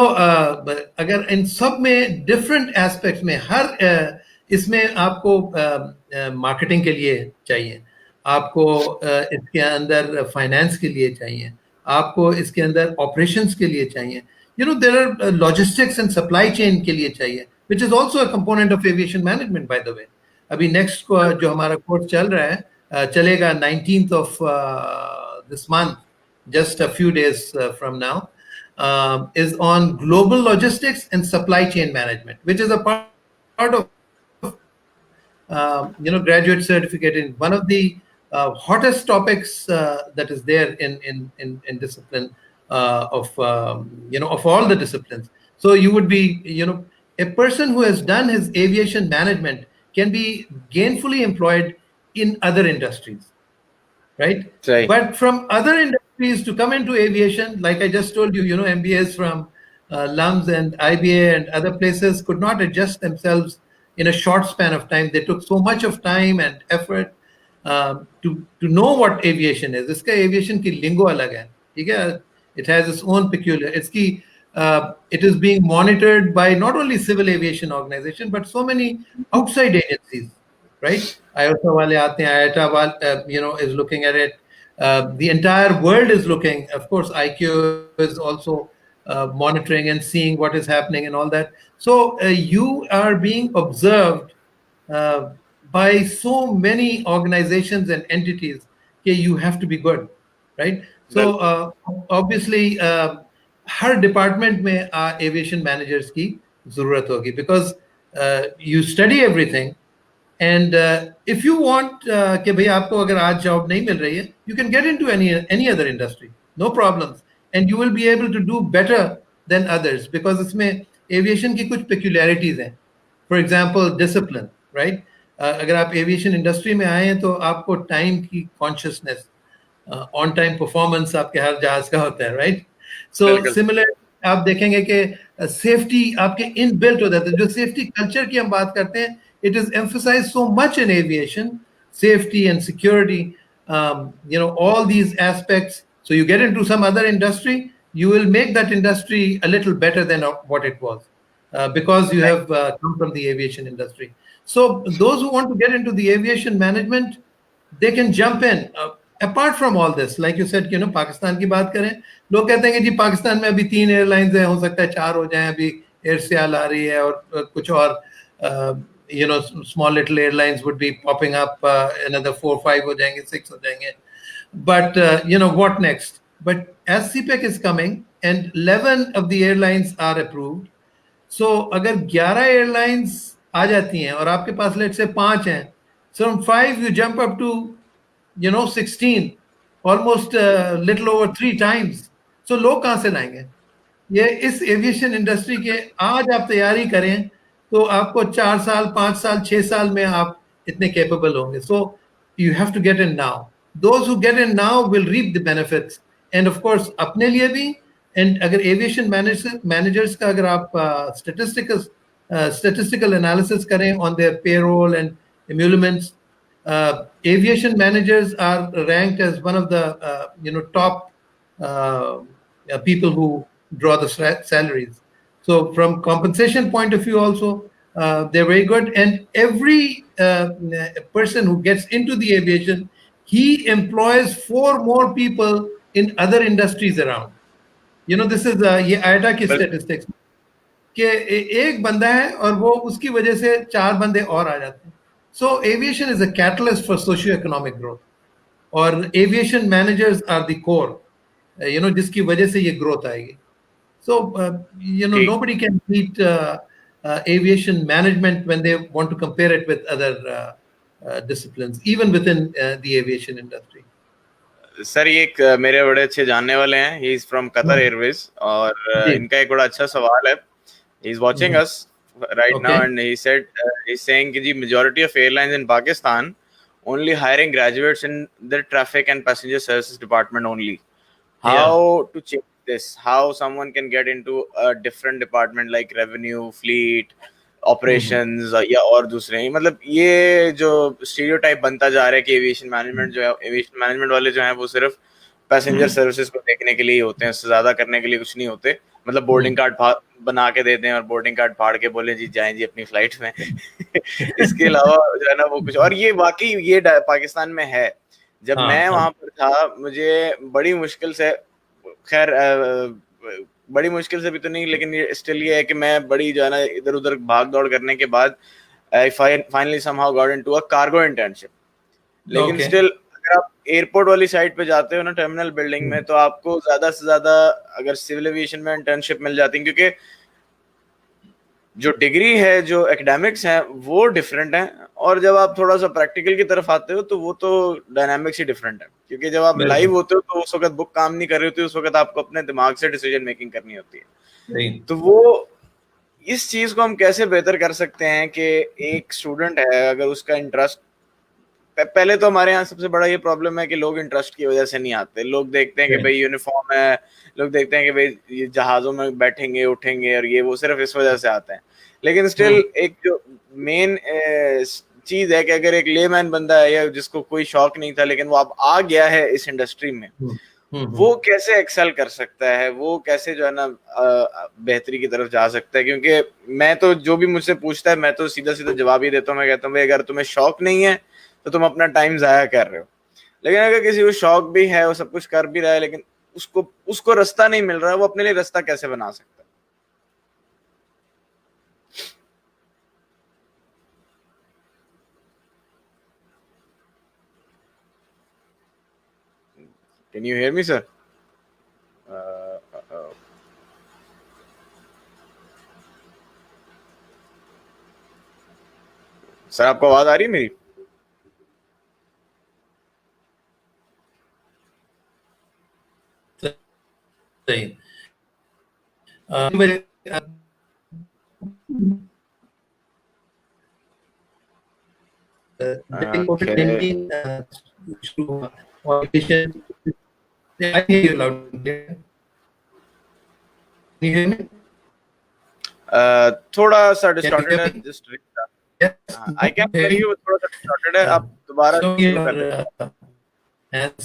अगर इन सब में डिफरेंट एस्पेक्ट्स में हर इसमें आपको मार्केटिंग के लिए चाहिए, आपको इसके अंदर फाइनेंस के लिए चाहिए, आपको इसके अंदर ऑपरेशंस के लिए चाहिए, you know, there are logistics and supply chain के लिए चाहिए, which is also a component of aviation management, by the way. अभी नेक्स्ट जो हमारा कोर्स चल रहा है, चलेगा 19th of this month, just a few days from now, is on global logistics and supply chain management, which is a part of you know, graduate certificate in one of the hottest topics that is there in discipline of you know, of all the disciplines. So you would be, you know, a person who has done his aviation management can be gainfully employed in other industries, right? But from other industries to come into aviation, like I just told you, you know, MBAs from LUMS and IBA and other places could not adjust themselves in a short span of time. They took so much of time and effort to know what aviation is. Iska aviation ki lingo alag hai, theek hai? It has its own peculiar. It is being monitored by not only civil aviation organization but so many outside agencies, right? IOTA wale aate hain, IATA you know, is looking at it. The entire world is looking. Of course, IQ is also monitoring and seeing what is happening and all that. So you are being observed by so many organizations and entities. Okay, you have to be good, right? So obviously, her department में aviation managers की जरूरत होगी, because you study everything and if you want कि भाई आपको अगर आज job नहीं मिल रही है, you can get into any other industry, no problems. and you will be able to do better than others, because इसमें aviation की कुछ peculiarities हैं. For example, discipline, right? अगर आप aviation industry में आए हैं तो आपको time की consciousness, ऑन टाइम परफॉर्मेंस आपके हर जहाज का होता है, राइट? सो सिमिलर आप देखेंगे कि सेफ्टी आपके इन बिल्ट हो जाता है. जो सेफ्टी कल्चर की हम बात करते हैं, it is emphasise so much in aviation, safety and security, all these aspects. So you get into some other industry, you will make that industry a little better than what it was, because you have come from the aviation industry. So those who want to get into the aviation management, they can jump in. Apart from all this, like you said, Pakistan की बात करें, लोग कहते हैं कि जी पाकिस्तान में अभी 3 airlines हैं, हो सकता है 4 हो जाएं, अभी एयरसेल आ रही है और कुछ और small little airlines would be popping up, another 4 5 हो जाएंगे, 6 हो जाएंगे. But what next? But as CPEC is coming and 11 of the airlines are approved, so अगर 11 airlines आ जाती हैं और आपके पास let's say 5 हैं, so from 5 you jump up to 16, almost little over 3 times. So लोग कहाँ से लाएंगे? ये इस एविएशन इंडस्ट्री के आज आप तैयारी करें तो आपको 4 साल 5 साल 6 साल में आप इतने कैपेबल होंगे. So you have to get in now. Those who get in now will reap the benefits, and of course अपने लिए भी. एंड अगर एविएशन मैनेजर्स का अगर आप स्टैटिस्टिकल एनालिसिस करें on their payroll and emoluments, aviation managers are ranked as one of the top people who draw the salaries. So from compensation point of view also, they're very good. And every person who gets into the aviation, he employs 4 more people in other industries around. This is ये IATA की statistics कि एक बंदा है और वो उसकी वजह से 4 बंदे और आ जाते हैं. So aviation is a catalyst for socio-economic growth, और aviation managers are the core, जिसकी वजह से ये growth आएगी. So, nobody can beat aviation management when they want to compare it with other disciplines, even within the aviation industry. Sir ये एक मेरे बड़े अच्छे जानने वाले हैं, he is from Qatar Airways, और इनका एक बड़ा अच्छा सवाल है. He is watching us right now, and he said he's saying कि जी majority of airlines in Pakistan only hiring graduates in their traffic and passenger services department only. How to change this? How someone can get into a different department like revenue, fleet, operations, या और दूसरे. मतलब ये जो stereotype बनता जा रहा है कि aviation management जो है, aviation management वाले जो हैं वो सिर्फ पैसेंजर सर्विसेज को देखने के लिए होते हैं, उससे ज्यादा करने के लिए कुछ नहीं होते. मतलब बोर्डिंग कार्ड बना के देते हैं और बोर्डिंग कार्ड फाड़ के बोले जी जाएं जी अपनी फ्लाइट में. इसके अलावा जो है ना वो कुछ और. ये वाकई ये पाकिस्तान में है. जब मैं वहां पर था, मुझे बड़ी मुश्किल से, खैर बड़ी मुश्किल से भी तो नहीं, लेकिन ये स्टिल ये है कि मैं बड़ी जो है ना इधर उधर भाग दौड़ करने के बाद I finally somehow got into a cargo internship. लेकिन स्टिल अगर आप एयरपोर्ट वाली साइड पे जाते हो ना, टर्मिनल बिल्डिंग में, तो आपको ज्यादा से ज्यादा अगर सिविल एविएशन में इंटर्नशिप मिल जाती है, क्योंकि जो डिग्री है, जो एकेडमिक्स है, वो डिफरेंट है, और जब आप थोड़ा सा प्रैक्टिकल की तरफ आते हो तो वो तो डायनामिक्स ही डिफरेंट है. क्योंकि जब आप लाइव होते हो तो उस वक्त बुक काम नहीं कर रही होती, उस वक्त आपको अपने दिमाग से डिसीजन मेकिंग करनी होती है. तो वो इस चीज को हम कैसे बेहतर कर सकते हैं कि एक स्टूडेंट है, अगर उसका इंटरेस्ट, पहले तो हमारे यहाँ सबसे बड़ा ये प्रॉब्लम है कि लोग इंटरेस्ट की वजह से नहीं आते. लोग देखते हैं कि भाई यूनिफॉर्म है, लोग देखते हैं कि भाई ये जहाजों में बैठेंगे उठेंगे और ये वो, सिर्फ इस वजह से आते हैं. लेकिन स्टिल एक जो मेन चीज है कि अगर एक लेमैन बंदा है या जिसको कोई शौक नहीं था लेकिन वो अब आ गया है इस इंडस्ट्री में, वो कैसे एक्सेल कर सकता है, वो कैसे जो है ना बेहतरी की तरफ जा सकता है. क्योंकि मैं तो जो भी मुझसे पूछता है मैं तो सीधा सीधा जवाब ही देता हूँ. मैं कहता हूँ भाई अगर तुम्हें शौक नहीं है तो तुम अपना टाइम जाया कर रहे हो. लेकिन अगर किसी को शौक भी है, वो सब कुछ कर भी रहा है, लेकिन उसको रास्ता नहीं मिल रहा, वो अपने लिए रास्ता कैसे बना सकता है? Can you hear me, sir? Sir आपको आवाज आ रही है मेरी? Okay. शुरू हुआ और I hear you loud and clear. Can you hear me? थोड़ा सा Can you डिस्टॉर्टेड hear है, me? Just Yes. I can hear Okay. You, थोड़ा सा डिस्टॉर्टेड है, आप दोबारा So शुरू कर दें। your hands,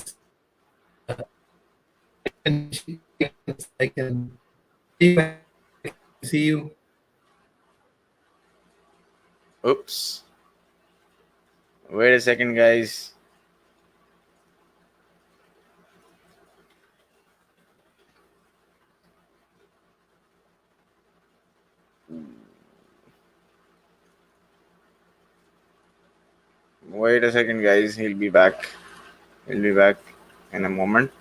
I can see you. Oops. Wait a second, guys. Wait a second, guys. He'll be back. He'll be back in a moment.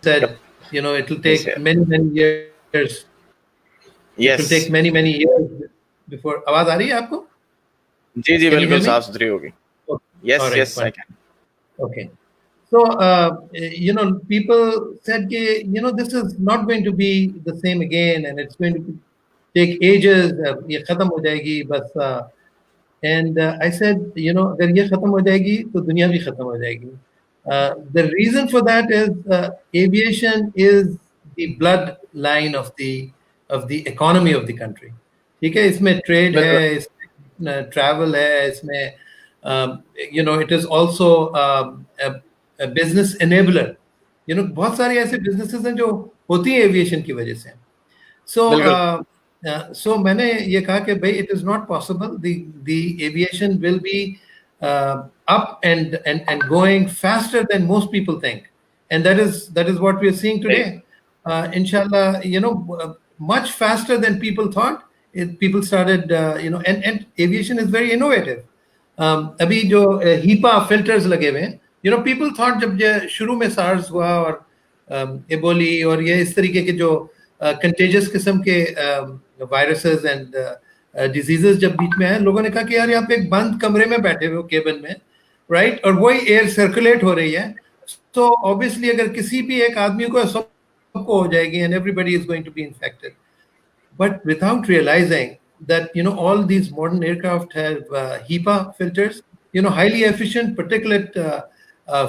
Said, you know, it will take Yes, many years. It will take yes. many years before. आवाज आ रही है आपको? जी जी, Can you बिल्कुल hear me? साफ सुथरी होगी। Okay. Yes, All right, yes, I fine. can. Okay. So, you know, people said, you know, this is not going to be the same again, and it's going to take ages. ये खत्म हो जाएगी बस. And I said, you know, अगर ये खत्म हो जाएगी तो दुनिया भी खत्म हो जाएगी. The reason for that is aviation is the bloodline of the economy of the country. ठीक है, इसमें trade है, इसमें travel है, इसमें you know, it is also a business enabler. You know, बहुत सारे ऐसे businesses हैं जो होती हैं aviation की वजह से. So, बिल्कुल so मैंने ये कहा कि भाई it is not possible. The aviation will be up and going faster than most people think, and that is what we are seeing today. Inshallah, you know, much faster than people thought. People started, you know, and aviation is very innovative. अभी जो HEPA filters लगे हुए हैं, you know, people thought जब ये शुरू में SARS हुआ और एबोली और ये इस तरीके के जो कंटेजियस किस्म के वायरसेस एंड डिजीजेस जब बीच में आए, लोगों ने कहा कि यार यहाँ पे एक बंद कमरे में बैठे हुए हो केबिन में, राइट, और वही एयर सर्कुलेट हो रही है, तो ऑब्वियसली अगर किसी भी एक आदमी को सबको हो जाएगी and everybody is going to be infected. But without realizing that, you know, all these modern aircraft have HEPA filters, you know, highly efficient particulate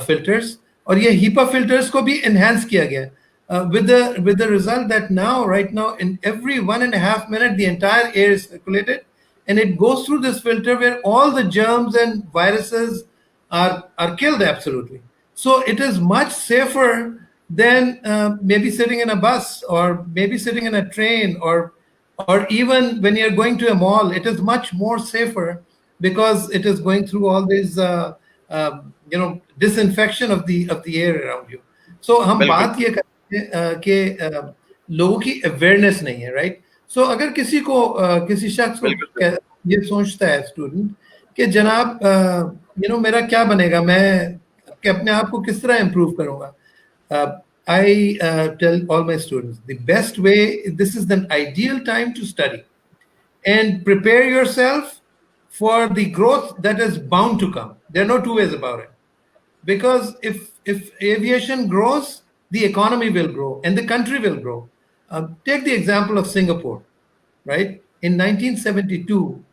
filters, और ये HEPA filters को भी enhance किया गया with the result that right now in every 1.5 minutes the entire air is circulated and it goes through this filter where all the germs and viruses are killed absolutely. So it is much safer than maybe sitting in a bus or maybe sitting in a train or even when you're going to a mall. It is much more safer because it is going through all this you know, disinfection of the air around you. So हम बिल्कुल बात ये करते हैं कि लोगों की awareness नहीं है, राइट. सो अगर किसी को किसी शख्स को बिल्कुल ये सोचता है स्टूडेंट कि जनाब यू नो मेरा क्या बनेगा, मैं कि अपने आप को किस तरह इम्प्रूव करूंगा. I tell all my students the best way, this is the ideal time to study and prepare yourself for the growth that is bound to come. There are no two ways about it. Because if aviation grows, the economy will grow and the country will grow. Take the example of Singapore, right? In 1972,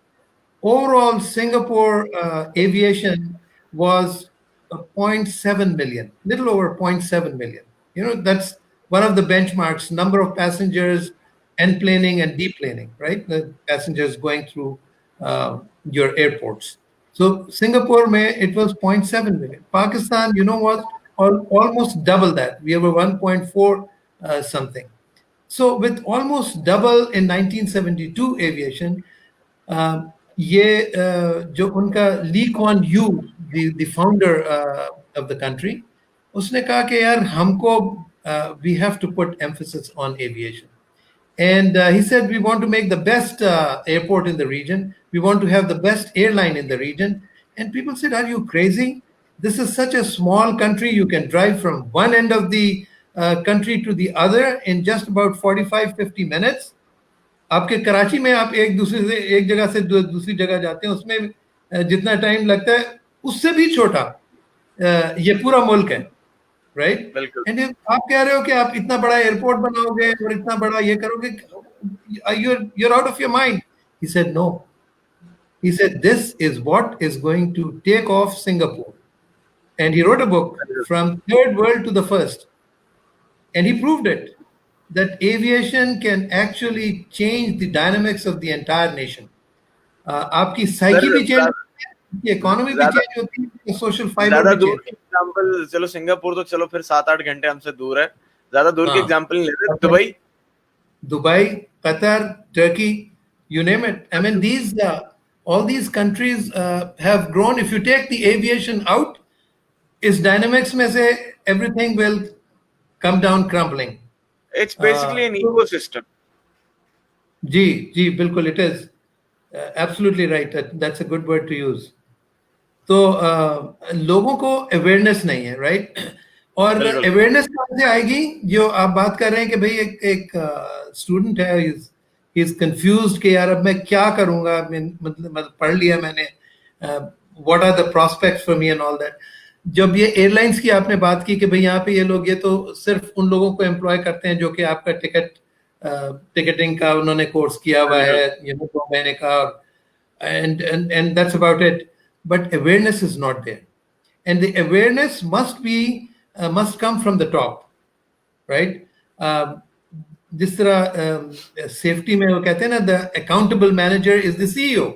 overall Singapore aviation was 0.7 million, little over 0.7 million. You know, that's one of the benchmarks, number of passengers enplaning and deplaning, right? The passengers going through your airports. So Singapore, it was 0.7 million. Pakistan, you know what, almost double that. We were 1.4 something. So with almost double in 1972 aviation, ये जो उनका Lee Kuan Yew, the founder of the country, उसने कहा कि यार हमको we have to put emphasis on aviation. And he said, we want to make the best airport in the region. We want to have the best airline in the region. And people said, are you crazy? This is such a small country. You can drive from one end of the country to the other in just about 45-50 minutes. आपके कराची में आप एक जगह से दूसरी जगह जाते हैं, उसमें जितना टाइम लगता है उससे भी छोटा ये पूरा मुल्क है, राइट? बिल्कुल एंड आप कह रहे हो कि आप इतना बड़ा एयरपोर्ट बनाओगे और इतना बड़ा ये करोगे, you're out of your mind. He said no. He said this is what is going to take off Singapore. And he wrote a book, From Third World to the First. And he proved it, that aviation can actually change the dynamics of the entire nation. आपकी sir. Psyche भी change होती है, आपकी economy भी ज्यादा change होती है, social fibre ज्यादा भी दूर चेंज। की एग्जांपल, चलो सिंगापुर तो चलो फिर 7-8 घंटे हमसे दूर है, ज्यादा दूर की हाँ, एग्जांपल नहीं ले रहे। Dubai, Dubai, Qatar, Turkey, you name it. I mean, all these countries have grown. If you take the aviation out, is dynamics में से everything will come down crumbling. It's basically an तो ecosystem. जी बिल्कुल, it is absolutely right. That's a good word to use. तो लोगों को awareness नहीं है, राइट? और बिल्कुल अवेयरनेस कहाँ से आएगी? जो आप बात कर रहे हैं कि भाई एक स्टूडेंट है, ही इज कंफ्यूज्ड कि यार अब मैं क्या करूंगा, मतलब पढ़ लिया मैंने, what are the prospects for me and all that. जब ये एयरलाइंस की आपने बात की कि भाई यहाँ पे ये लोग, ये तो सिर्फ उन लोगों को एम्प्लॉय करते हैं जो कि आपका टिकटिंग का उन्होंने कोर्स किया हुआ है, 2 महीने का, and that's about it. But awareness is not there, and the awareness must come from the top, right? जिस तरह सेफ्टी में वो कहते हैं ना, the accountable manager is the CEO,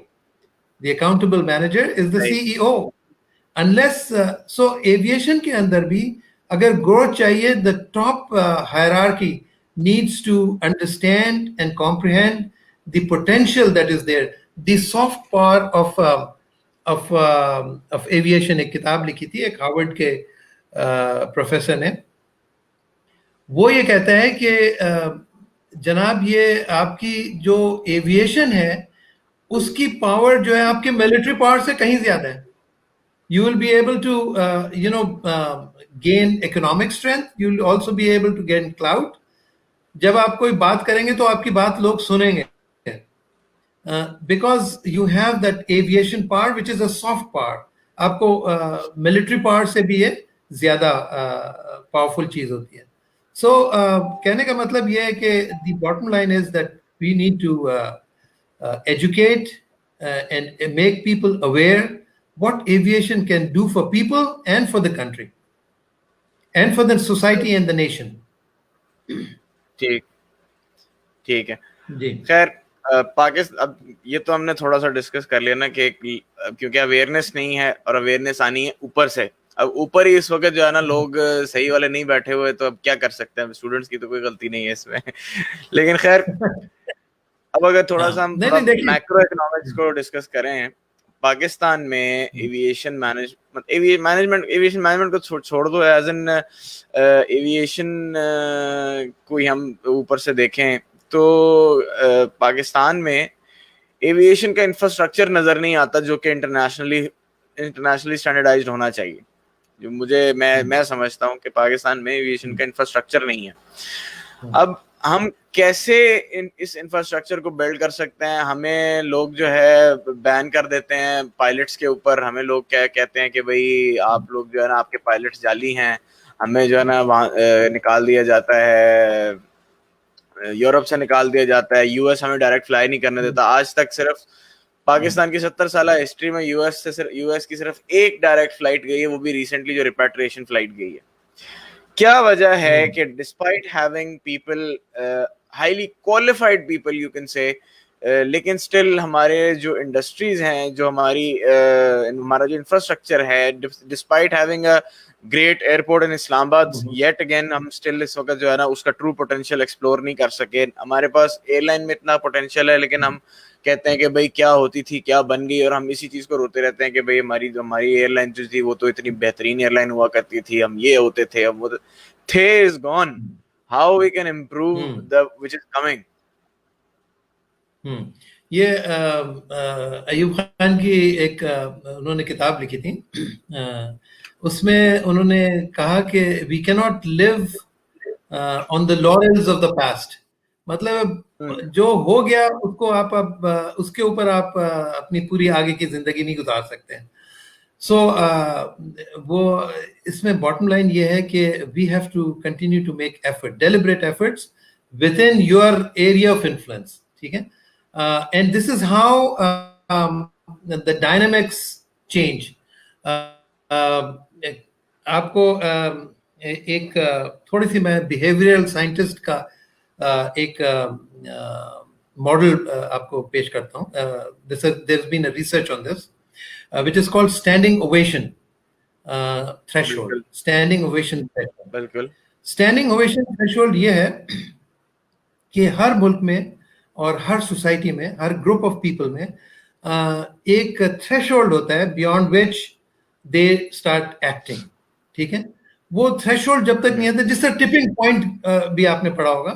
the accountable manager is the Right. CEO. Unless so aviation के अंदर भी अगर growth चाहिए, the top hierarchy needs to understand and comprehend the potential that is there, the soft power of aviation. एक किताब लिखी थी एक हार्वर्ड के प्रोफेसर ने, वो ये कहता है कि जनाब ये आपकी जो एविएशन है उसकी पावर जो है आपके मिलिट्री पावर से कहीं ज्यादा है। You will be able to gain economic strength, you will also be able to gain clout. जब आप कोई बात करेंगे तो आपकी बात लोग सुनेंगे, because you have that aviation power which is a soft power. आपको मिलिट्री पावर से भी ये ज्यादा पावरफुल चीज होती है। सो कहने का मतलब ये है कि the bottom line is that we need to educate and make people aware what aviation can do for people and for the country and for the society and the nation. ठीक ठीक है जी खैर, पाकिस्तान, अब ये तो हमने थोड़ा सा डिस्कस कर लिया ना कि क्योंकि अवेयरनेस नहीं है और अवेयरनेस आनी है ऊपर से। अब ऊपर ही इस वक्त जो है ना लोग सही वाले नहीं बैठे हुए, तो अब क्या कर सकते हैं, स्टूडेंट्स की तो कोई गलती नहीं है इसमें। लेकिन खैर, अब अगर थोड़ा सा हम मैक्रो इकोनॉमिक्स को डिस्कस करें, पाकिस्तान में एविएशन मैनेजमेंट को छोड़ दो, एज एन एविएशन को ही हम ऊपर से देखें तो पाकिस्तान में एविएशन का इंफ्रास्ट्रक्चर नजर नहीं आता जो कि इंटरनेशनली स्टैंडर्डाइज्ड होना चाहिए। जो मैं समझता हूं कि पाकिस्तान में एविएशन का इंफ्रास्ट्रक्चर नहीं है। अब हम कैसे इस इंफ्रास्ट्रक्चर को बिल्ड कर सकते हैं? हमें लोग जो है बैन कर देते हैं पायलट्स के ऊपर, हमें लोग क्या कहते हैं कि भाई आप लोग जो है ना आपके पायलट्स जाली हैं, हमें जो है ना वहाँ निकाल दिया जाता है, यूरोप से निकाल दिया जाता है, यूएस हमें डायरेक्ट फ्लाई नहीं करने देता। आज तक सिर्फ पाकिस्तान की 70 साल हिस्ट्री में यूएस की सिर्फ एक डायरेक्ट फ्लाइट गई है, वो भी रिसेंटली जो रिपैट्रिएशन फ्लाइट गई है। क्या वजह है कि despite having people, highly qualified people you can say, लेकिन स्टिल हमारे जो इंडस्ट्रीज हैं, जो हमारा जो इंफ्रास्ट्रक्चर है, despite having a great airport in Islamabad, yet again हम स्टिल इस वक्त जो है ना उसका ट्रू पोटेंशियल एक्सप्लोर नहीं कर सके। हमारे पास एयरलाइन में इतना पोटेंशियल है, लेकिन हम कहते हैं कि भाई क्या होती थी, क्या बन गई, और हम इसी चीज को रोते रहते हैं कि भाई हमारी एयरलाइन जो थी वो तो इतनी बेहतरीन एयरलाइन हुआ करती थी, हम ये होते थे, हम वो थे, is gone. How we can improve the which is coming. ये अयूब खान की एक उन्होंने किताब लिखी थी, उसमें उन्होंने कहा कि we can not live on the laurels of the past. मतलब जो हो गया उसको आप अब उसके ऊपर आप अपनी पूरी आगे की जिंदगी नहीं गुजार सकते हैं। सो वो इसमें बॉटम लाइन ये है कि we have to continue to make effort, deliberate efforts within your area of influence, ठीक है? And this is how the dynamics change. आपको एक थोड़ी सी मैं बिहेवियरल साइंटिस्ट का एक मॉडल आपको पेश करता हूँ. There has been a research on this which is called standing ovation threshold. बिल्कुल Standing ovation threshold. बिल्कुल Standing ovation threshold ये है कि हर मुल्क में और हर सोसाइटी में, हर ग्रुप ऑफ पीपल में एक थ्रेशोल्ड होता है beyond which they start acting, ठीक है? वो थ्रेशोल्ड जब तक नहीं आता, जिस तरह टिपिंग पॉइंट भी आपने पढ़ा होगा,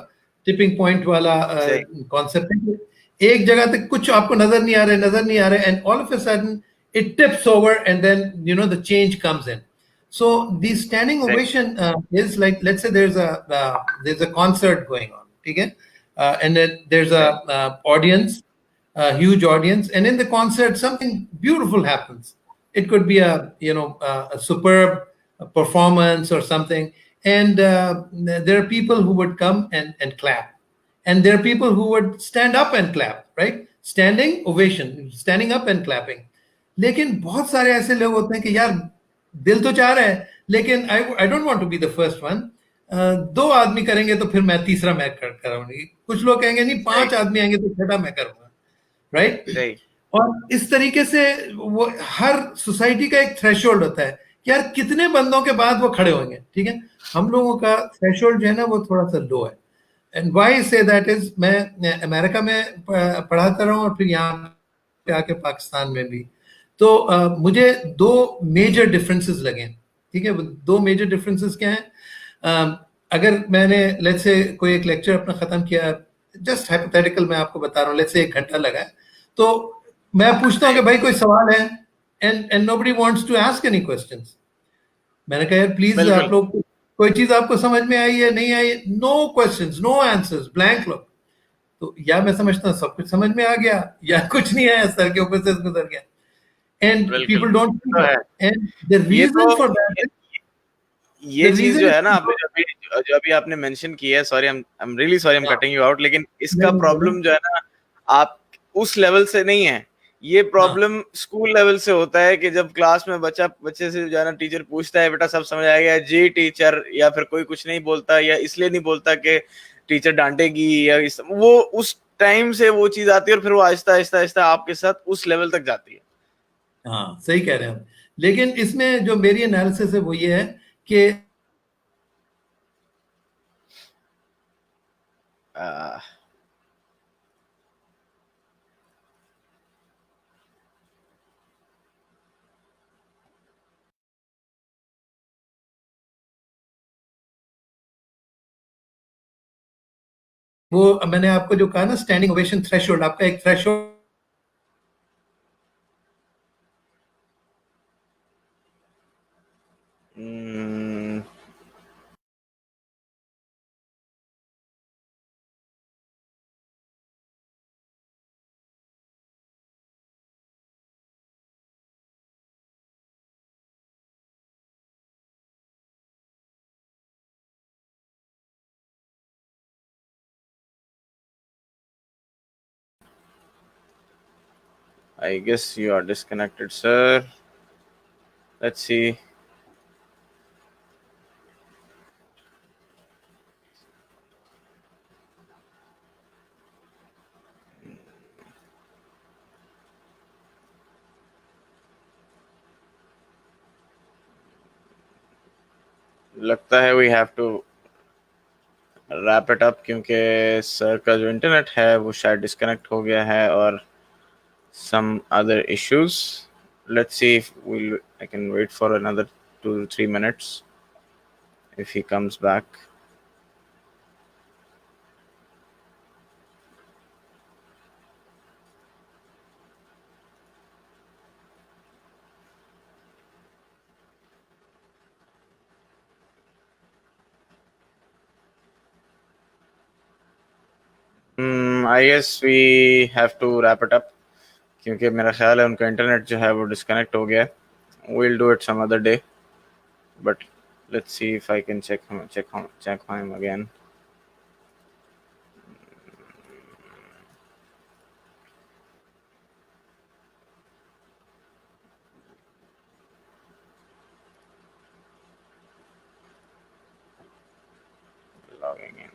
टिपिंग पॉइंट वाला सही कॉन्सेप्ट है कि एक जगह तक कुछ आपको नजर नहीं आ रहा है and all of a sudden it tips over and then the change comes in. So the standing सही ovation is like, let's say there's a concert going on, okay? And then there's a सही audience, a huge audience, and in the concert something beautiful happens. It could be a superb performance or something, and there are people who would come and clap, and there are people who would stand up and clap, right? Standing ovation, standing up and clapping. लेकिन बहुत सारे ऐसे लोग होते हैं कि यार दिल तो चाह रहा है, लेकिन I don't want to be the first one. दो आदमी करेंगे तो फिर मैं तीसरा मैं कराऊंगी. कुछ लोग कहेंगे नहीं, सही 5 आदमी आएंगे तो छठा मैं करूंगा, राइट? सही और इस तरीके से वो हर सोसाइटी का एक थ्रेशोल्ड होता है कि यार कितने बंदों के बाद वो खड़े होंगे, ठीक है? हम लोगों का थ्रेशोल्ड जो है ना वो थोड़ा सा लो है. And why say that is, मैं अमेरिका में पढ़ाता रहा हूँ और फिर यहाँ पे आके पाकिस्तान में भी. तो मुझे दो मेजर डिफरेंसेस लगे, ठीक है? दो मेजर डिफरेंसेस क्या हैं? अगर मैंने लेट्स से कोई एक लेक्चर अपना खत्म किया, जस्ट हाइपोथेटिकल मैं आपको बता रहा हूँ, लेट्स से 1 घंटा लगा है, तो मैं पूछता हूँ कि भाई कोई सवाल है, and nobody wants to ask any questions. मैंने कहा यार प्लीज आप बिल्कुल लोग कोई चीज आपको समझ में आई है, नहीं आई? No questions, no answers, blank लोग. तो या मैं समझता हूँ सब कुछ समझ में आ गया, या कुछ नहीं आया, सर के ऊपर से गुजर गया. एंड बिल्कुल पीपल डोंट तो है एंड द ये रीजन तो फॉर दैट इज, ये द चीज रीजन जो है ना, इज आपने जो अभी आपने मेंशन की है, sorry I am really sorry, I am cutting you out, लेकिन इसका प्रॉब्लम जो है ना, आप उस लेवल से नहीं है. ये प्रॉब्लम स्कूल लेवल से होता है कि जब क्लास में बच्चे से जो है ना टीचर पूछता है बेटा सब समझ आ गया जी टीचर, या फिर कोई कुछ नहीं बोलता, या इसलिए नहीं बोलता कि टीचर डांटेगी, या वो उस टाइम से वो चीज आती है और फिर वो आहिस्ता आहिस्ता आहिस्ता आपके साथ उस लेवल तक जाती है. हाँ सही कह रहे हैं आप. लेकिन इसमें जो मेरी एनालिसिस है वो ये है कि आ, वो मैंने आपको जो कहा ना, स्टैंडिंग ओवेशन थ्रेशोल्ड, आपका एक threshold hmm, I guess you are disconnected, sir. Let's see. लगता है we have to wrap it up क्योंकि सर का जो इंटरनेट है वो शायद डिस्कनेक्ट हो गया है और some other issues. Let's see if I can wait for another 2 to 3 minutes if he comes back. I guess we have to wrap it up क्योंकि मेरा ख्याल है उनका इंटरनेट जो है वो डिस्कनेक्ट हो गया है we'll do it some other day. But let's see if I can check him again. Logging in.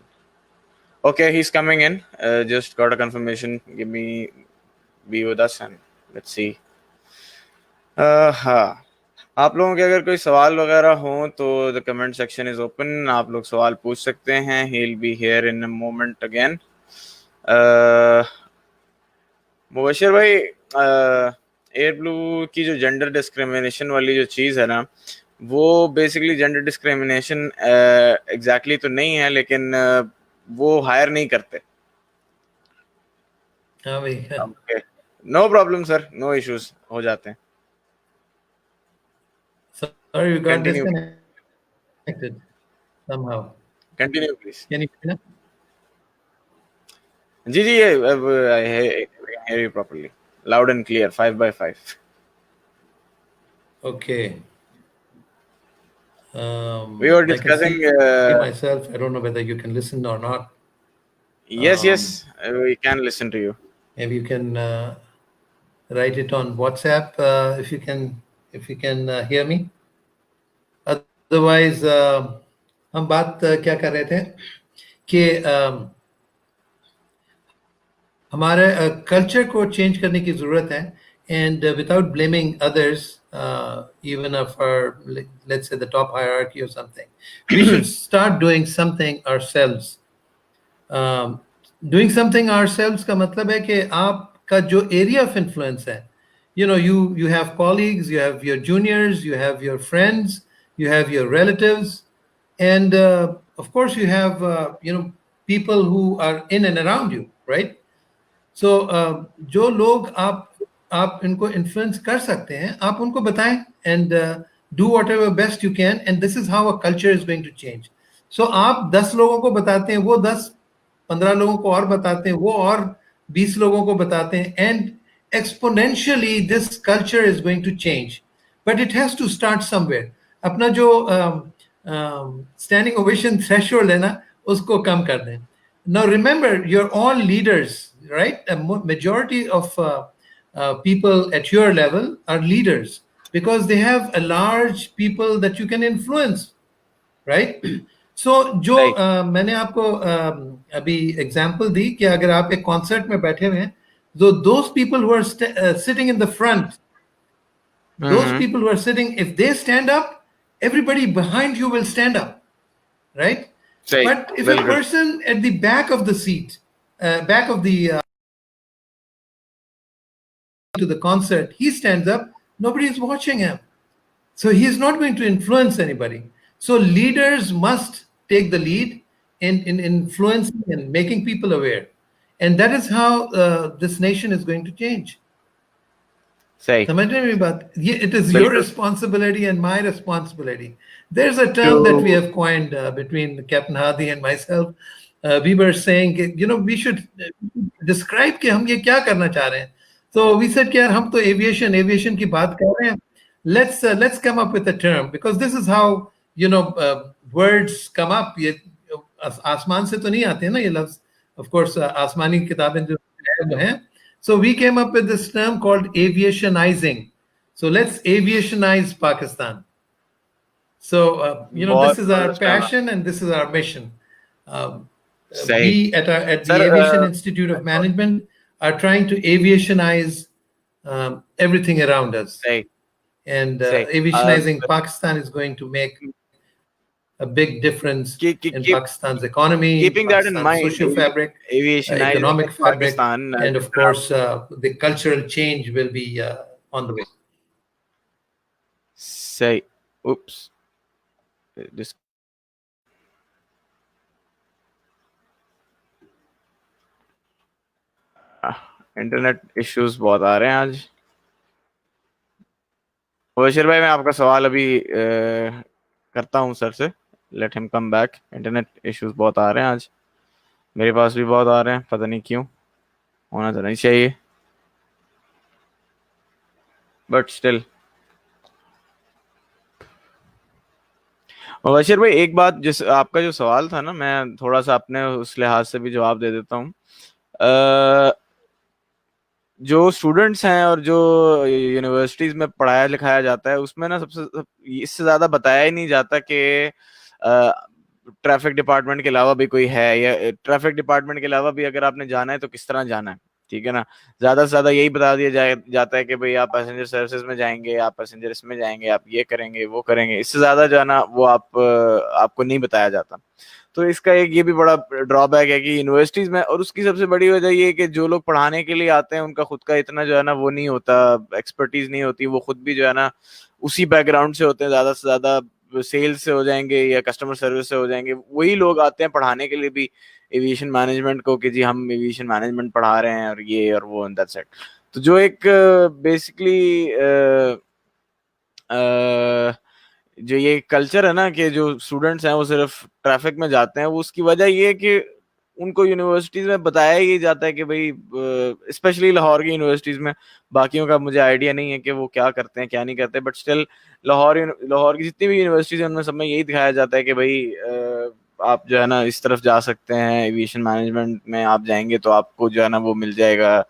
Okay, he's coming in. Just got a confirmation. Be with us and let's see. हाँ, आप लोगों के अगर कोई सवाल वगैरह हो तो the comment section is open. आप लोग सवाल पूछ सकते हैं. he'll be here in a moment again. Mubashir भाई, एयर ब्लू की जो जेंडर डिस्क्रिमिनेशन वाली जो चीज़ है ना, वो बेसिकली जेंडर डिस्क्रिमिनेशन एग्जैक्टली तो नहीं है, लेकिन वो हायर नहीं करते. हाँ भाई. Okay, no problem sir, no issues, हो जाते हैं. Sorry, we got Continue. disconnected somehow. Continue please. Can you hear me? Ji ji, I hear you properly, loud and clear, 5x5. Okay. We were discussing myself. I don't know whether you can listen or not. Yes, we can listen to you. Maybe you can write it on WhatsApp if you can hear me. Otherwise, हम बात क्या कर रहे थे कि हमारे culture को change करने की ज़रूरत है, and without blaming others, even of our, let's say, the top hierarchy or something, we should start doing something ourselves. Doing something ourselves का मतलब है कि आपका जो area of influence है, you have colleagues, you have your juniors, you have your friends, you have your relatives, and of course you have people who are in and around you, right? So जो लोग आप इनको influence कर सकते हैं, आप उनको बताएं, and do whatever best you can, and this is how a culture is going to change. So आप 10 लोगों को बताते हैं, वो 10-15 लोगों को और बताते हैं, वो और 20 लोगों को बताते हैं, and exponentially this culture is going to change. But it has to start somewhere. अपना जो standing ovation threshold है ना, उसको कम कर दें. Now remember, you're all leaders, right? A majority of people at your level are leaders because they have a large people that you can influence, right? So जो मैंने आपको अभी example दी कि अगर आप एक concert में बैठे हुए हैं, those people who are sitting in the front, those people who are sitting, if they stand up, everybody behind you will stand up, right? But if a person at the back of the seat, back of the to the concert, he stands up, nobody is watching him. So he is not going to influence anybody. So leaders must take the lead in influencing and making people aware. And that is how this nation is going to change. समझ रहे हैं मेरी बात? It is your responsibility and my responsibility. There's a term that we have coined between Captain Hadi and myself. We were saying, we should describe कि हम ये क्या करना चाह रहे हैं. So we said कि यार हम तो aviation की बात कर रहे हैं. Let's come up with a term, because this is how words come up. ये आसमान से तो नहीं आते हैं ना ये लफ्ज. Of course, आसमानी किताबें जो हैं. So we came up with this term called aviationizing. So let's aviationize Pakistan. So this is our passion and this is our mission. We at the Aviation Institute of Management are trying to aviationize everything around us. And aviationizing Pakistan is going to make a big difference in Pakistan's economy, keeping that in mind, social fabric, economic fabric, Pakistan, and of course the cultural change will be on the way. Oops. This internet issues बहुत आ रहे हैं आज. बशीर भाई, मैं आपका सवाल अभी करता हूं सर से. Let him come back. Internet issues बहुत आ रहे हैं आज, मेरे पास भी बहुत आ रहे हैं, पता नहीं क्यों. होना तो नहीं चाहिए, बट स्टिल बशीर भाई, एक बात, जिस आपका जो सवाल था ना, मैं थोड़ा सा अपने उस लिहाज से भी जवाब दे देता हूँ। जो स्टूडेंट्स हैं और जो यूनिवर्सिटीज में पढ़ाया लिखाया जाता है, उसमें ना इससे ज्यादा बताया ही नहीं जाता कि ट्रैफिक डिपार्टमेंट के अलावा भी कोई है, या ट्रैफिक डिपार्टमेंट के अलावा भी अगर आपने जाना है तो किस तरह जाना है। ठीक है ना। ज्यादा से ज्यादा यही बता दिया जाता है कि भाई आप पैसेंजर सर्विसेज में जाएंगे, आप पैसेंजर इसमें जाएंगे, आप ये करेंगे वो करेंगे। इससे ज्यादा जो है ना वो आपको नहीं बताया जाता। तो इसका एक ये भी बड़ा ड्रॉबैक है कि यूनिवर्सिटीज में, और उसकी सबसे बड़ी वजह ये है कि जो लोग पढ़ाने के लिए आते हैं उनका खुद का इतना जो है ना वो नहीं होता, एक्सपर्टीज नहीं होती। वो खुद भी जो है ना उसी बैकग्राउंड से होते हैं, ज्यादा से ज्यादा सेल्स से हो जाएंगे या कस्टमर सर्विस से हो जाएंगे। वही लोग आते हैं पढ़ाने के लिए भी एविएशन मैनेजमेंट को, कि जी हम एविएशन मैनेजमेंट पढ़ा रहे हैं और ये और वो, एंड दैट्स इट। तो जो एक बेसिकली जो ये कल्चर है ना कि जो स्टूडेंट्स हैं वो सिर्फ ट्रैफिक में जाते हैं, वो उसकी वजह ये है कि उनको यूनिवर्सिटीज में बताया ही जाता है कि भाई, स्पेशली लाहौर की यूनिवर्सिटीज में, बाकियों का मुझे आइडिया नहीं है कि वो क्या करते हैं क्या नहीं करते, बट स्टिल लाहौर की जितनी भी यूनिवर्सिटीज हैं उनमें सब में यही दिखाया जाता है कि भाई आप जो है ना इस तरफ जा सकते हैं, एविएशन मैनेजमेंट में आप जाएंगे तो आपको जो है ना वो मिल जाएगा।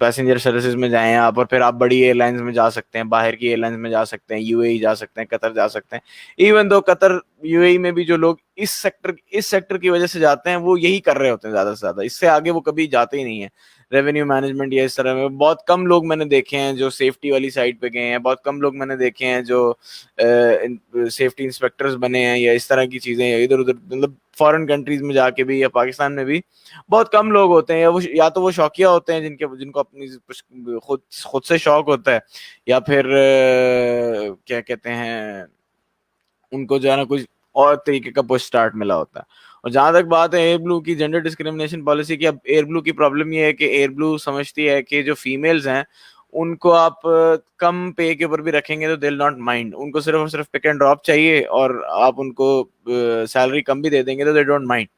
पैसेंजर सर्विसेज में जाएं आप, और फिर आप बड़ी एयरलाइंस में जा सकते हैं, बाहर की एयरलाइंस में जा सकते हैं, यूएई जा सकते हैं, कतर जा सकते हैं। इवन दो कतर यूएई में भी जो लोग इस सेक्टर की वजह से जाते हैं वो यही कर रहे होते हैं ज्यादा से ज्यादा, इससे आगे वो कभी जाते ही नहीं है। रेवेन्यू मैनेजमेंट या इस तरह में बहुत कम लोग मैंने देखे हैं जो सेफ्टी वाली साइड पे गए हैं, बहुत कम लोग मैंने देखे हैं जो सेफ्टी इंस्पेक्टर्स बने हैं या इस तरह की चीजें, या इधर उधर मतलब फॉरेन कंट्रीज में जाके भी या पाकिस्तान में भी बहुत कम लोग होते हैं। या तो वो शौकिया होते हैं जिनको अपनी खुद खुद से शौक होता है, या फिर क्या कहते हैं, उनको जो है ना कुछ और तरीके का पुश स्टार्ट मिला होता है। और जहां तक बात है एयर ब्लू की जेंडर डिस्क्रिमिनेशन पॉलिसी की, अब एयर ब्लू की प्रॉब्लम ये है कि एयर ब्लू समझती है कि जो फीमेल्स हैं उनको आप कम पे के ऊपर भी रखेंगे तो दिल नॉट माइंड, उनको सिर्फ और सिर्फ पिक एंड ड्रॉप चाहिए, और आप उनको सैलरी कम भी दे देंगे तो दे डोंट माइंड।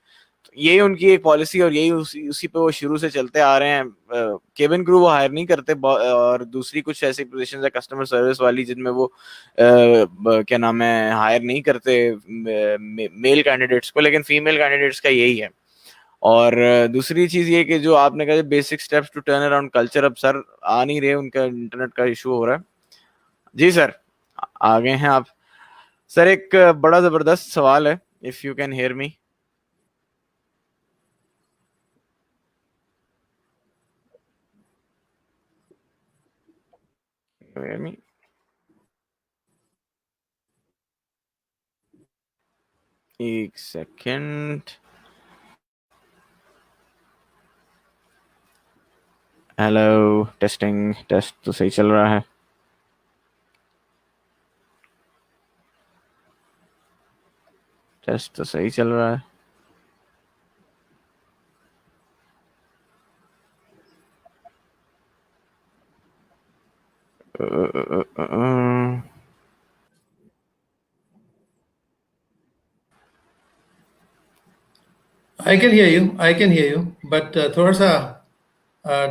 यही उनकी एक पॉलिसी, और यही उसी पे वो शुरू से चलते आ रहे हैं। केबिन क्रू वो हायर नहीं करते, और दूसरी कुछ ऐसी पोजीशन है कस्टमर सर्विस वाली जिनमें वो क्या नाम है, हायर नहीं करते मेल कैंडिडेट्स को, लेकिन फीमेल कैंडिडेट्स का यही है। और दूसरी चीज ये कि जो आपने कहा basic steps to turn around culture, अब सर आ नहीं रहे, उनका इंटरनेट का इशू हो रहा है। जी सर, आ गए हैं आप। सर एक बड़ा जबरदस्त सवाल है, if you can hear me. hear me? एक सेकेंड। हेलो, टेस्टिंग, टेस्ट तो सही चल रहा है। टेस्ट तो सही चल रहा है। I can hear you. I can hear you, but थोड़ा सा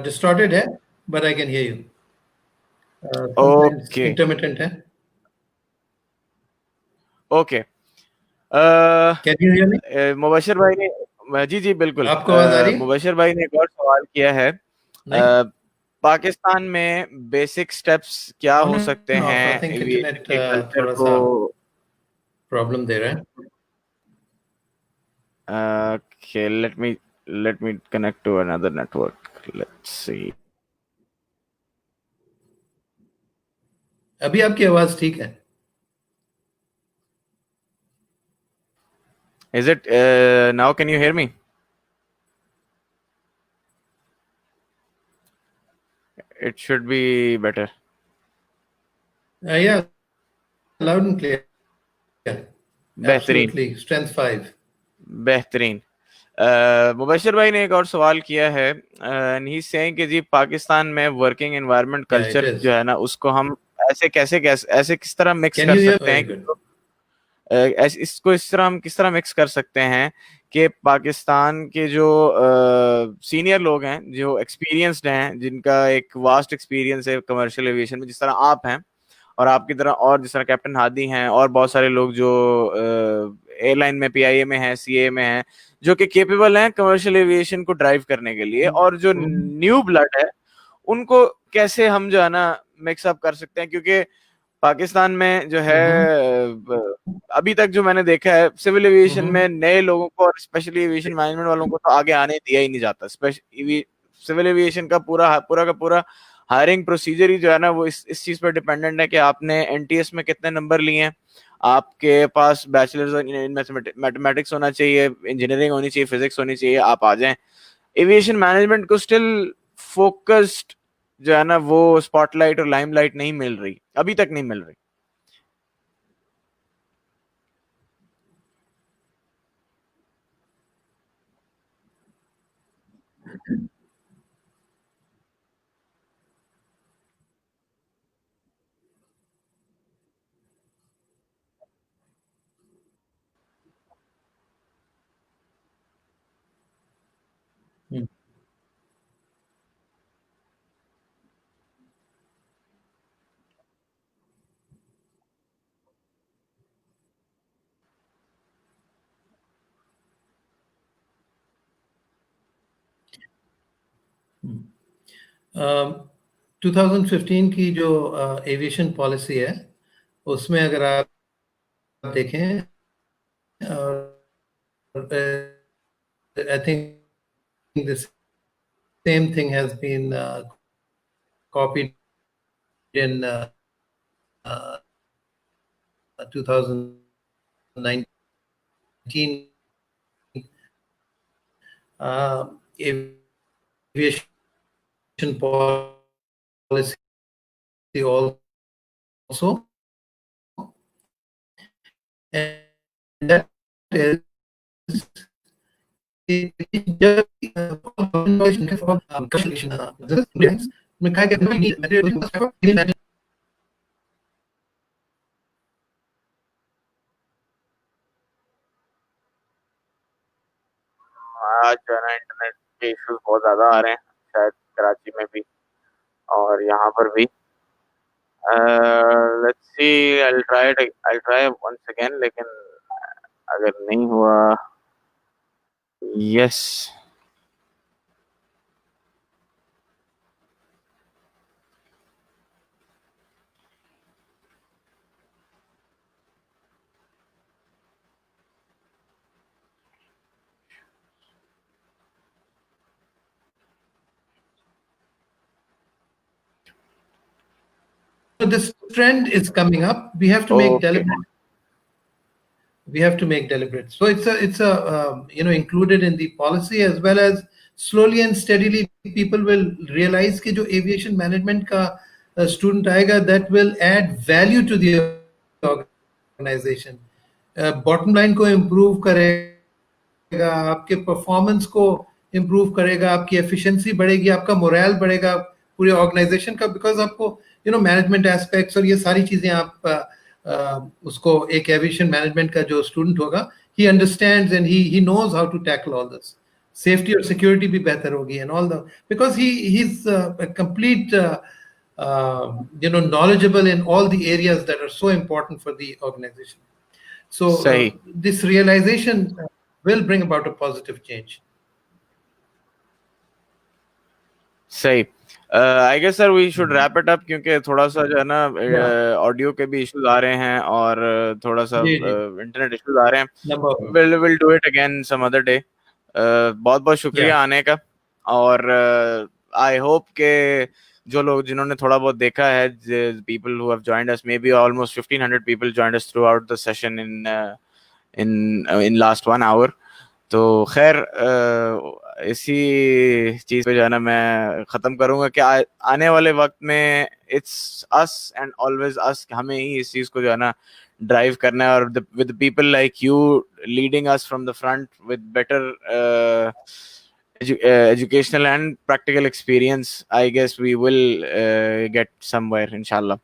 distorted है, but I can hear you. Sometimes okay intermittent है. Okay. Can you hear me? Mubashir भाई ने, जी जी बिल्कुल, आपको आवाज आ रही है? मुबशिर भाई ने एक और सवाल किया है। नहीं? पाकिस्तान में बेसिक स्टेप्स क्या On हो सकते and off. I हैं think एविएशन internet के कल्चर थोड़ा को? सा प्रॉब्लम दे रहा है. Okay, let me connect to another network. Let's see. अभी आपकी आवाज ठीक है. Is it now? Can you hear me? It should be better. Yeah, loud and clear. बेहतरीन, Absolutely. Strength 5. बेहतरीन। मुबशिर भाई ने एक और सवाल किया है, and he's saying कि जी पाकिस्तान में working environment Yeah, it culture is. जो है ना उसको हम ऐसे किस तरह मिक्स Can कर you hear? सकते Very हैं कि good. इसको इस तरह हम किस तरह मिक्स कर सकते हैं कि पाकिस्तान के जो सीनियर लोग हैं, जो एक्सपीरियंस्ड हैं, जिनका एक वास्ट एक्सपीरियंस है कमर्शियल एविएशन में, जिस तरह आप हैं, और आपकी तरह और जिस तरह कैप्टन हादी हैं और बहुत सारे लोग जो एयरलाइन में पीआईए में हैं, सीए में हैं, जो कि केपेबल हैं कमर्शियल एविएशन को ड्राइव करने के लिए, और जो न्यू ब्लड है उनको कैसे हम जो है ना मिक्सअप कर सकते हैं, क्योंकि पाकिस्तान में जो है अभी तक जो मैंने देखा है सिविल एविएशन में नए लोगों को और स्पेशली एविएशन मैनेजमेंट वालों को तो आगे आने दिया ही नहीं जाता। सिविल एविएशन का पूरा हायरिंग प्रोसीजर ही जो है ना वो इस चीज पर डिपेंडेंट है कि आपने एनटीएस में कितने नंबर लिए हैं, आपके पास बैचलर्स इन मैथमेटिक्स होना चाहिए, इंजीनियरिंग होनी चाहिए, फिजिक्स होनी चाहिए, आप आ जाएं। एविएशन मैनेजमेंट को स्टिल फोकस्ड जो है ना वो स्पॉटलाइट और लाइमलाइट नहीं मिल रही, अभी तक नहीं मिल रही। हम्म। 2015 की जो एविएशन पॉलिसी है उसमें अगर आप देखें, I think this same thing has been copied in 2019. Aviation policy also, and that is आज जो है ना इंटरनेट के इश्यूज बहुत ज्यादा आ रहे हैं, शायद कराची में भी और यहाँ पर भी। Let's see, I try once again, लेकिन अगर नहीं हुआ, yes so this trend is coming up. We have to make deliberate. So it's a included in the policy, as well as slowly and steadily people will realize कि जो aviation management का student आएगा, that will add value to the organization. Bottom line को improve करेगा, आपके performance को improve करेगा, आपकी efficiency बढ़ेगी, आपका morale बढ़ेगा पूरे organization का, because आपको management aspects और ये सारी चीजें आप उसको एक एविएशन मैनेजमेंट का जो स्टूडेंट होगा, he understands and he knows how to tackle all this. Safety और security भी बेहतर होगी, and all the, because he's a complete knowledgeable in all the areas that are so important for the organization. So this realization will bring about a positive change. सही। I guess sir we should wrap it up, क्योंकि थोड़ा सा जो है ना audio के भी issues आ रहे हैं और थोड़ा सा इंटरनेट इश्यूज आ रहे हैं। Will do it again some other day. बहुत बहुत शुक्रिया आने का, और आई होप के जो लोग जिन्होंने थोड़ा बहुत देखा है, people who have joined us, maybe almost 1500 people joined us throughout the session in last 1 hour. तो खैर इसी चीज पे जो है ना मैं खत्म करूंगा कि आने वाले वक्त में इट्स अस एंड ऑलवेज अस, हमें ही इस चीज को जो है ना ड्राइव करना है, और with people like you leading us from the front with better educational and practical experience, I guess we will get somewhere इंशाल्लाह।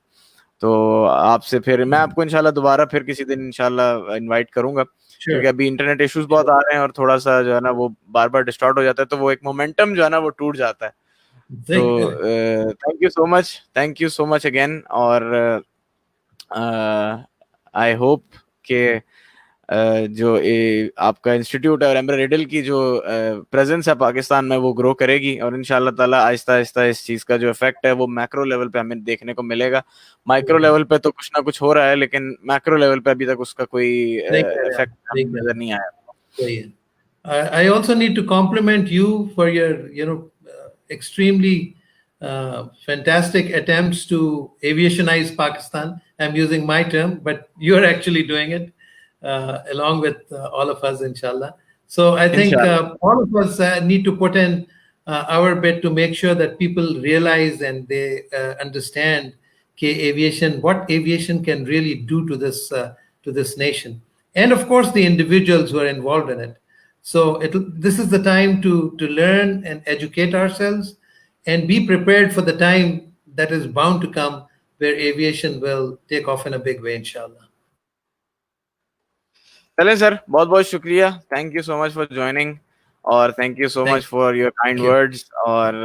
तो आपसे फिर मैं आपको इंशाल्लाह दोबारा फिर किसी दिन इंशाल्लाह इनवाइट करूंगा, क्योंकि अभी इंटरनेट इश्यूज बहुत आ रहे हैं और थोड़ा सा जो है ना वो बार बार डिस्टॉर्ट हो जाता है, तो वो एक मोमेंटम जो है ना वो टूट जाता है। तो thank you so much again, और आई होप कि जो आपका इंस्टीट्यूट है और एम्बर रिडल की जो प्रेजेंस है पाकिस्तान में वो ग्रो करेगी, और इंशाल्लाह ताला आहिस्ता आहिस्ता इस चीज़ का जो इफेक्ट है वो मैक्रो लेवल पे हमें देखने को मिलेगा। माइक्रो लेवल पे तो कुछ ना कुछ हो रहा है, लेकिन मैक्रो लेवल पे अभी तक उसका कोई नहीं कह रहे इफेक्ट आप, नहीं हमें कह नजर रहे, नहीं आया। सही है। I also need to compliment you for your, extremely fantastic attempts to aviationize Pakistan. I'm using my term, but you're actually doing it along with all of us, inshallah. So I think इंशाल्लाह। all of us need to put in our bit to make sure that people realize and they understand what aviation can really do to this nation, and of course the individuals who are involved in it. So this is the time to learn and educate ourselves and be prepared for the time that is bound to come where aviation will take off in a big way, inshallah. चलें sir, बहुत बहुत शुक्रिया, thank you so much for joining, और thank you so much Thank for your kind you. Words. और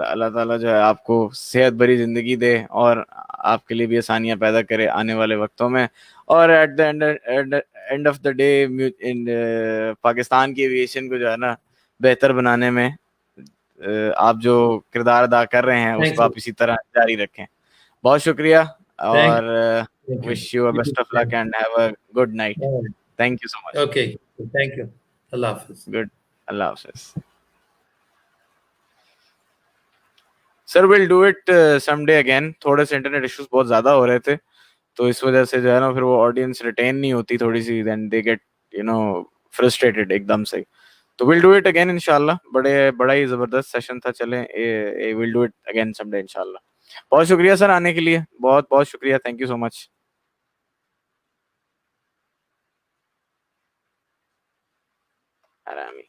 Allah ताला जो है आपको सेहत भरी जिंदगी दे और आपके लिए भी आसानियां पैदा करे आने वाले वक्तों में। और at the end of the day in Pakistan की एविएशन को जो है ना बेहतर बनाने में आप जो किरदार अदा कर रहे हैं Thanks उसको a आप lot. इसी तरह जारी रखें। बहुत शुक्रिया, Thank, और thank you. Wish you a You best too, of luck Sam. And have a good night. Thank you so much. Okay. Thank you. Allah Hafiz. Good. Allah Hafiz. Sir will do it someday again. थोड़े से internet issues बहुत ज्यादा हो रहे थे, तो इस वजह से जो है ना फिर वो ऑडियंस रिटेन नहीं होती थोड़ी सी, then they get you know frustrated एकदम से। तो विल डू इट अगेन इंशाल्लाह। बड़ा ही जबरदस्त सेशन था। चलें, will do it again someday इंशाल्लाह। बहुत शुक्रिया सर आने के लिए, बहुत बहुत शुक्रिया, थैंक यू सो मच। आरामी।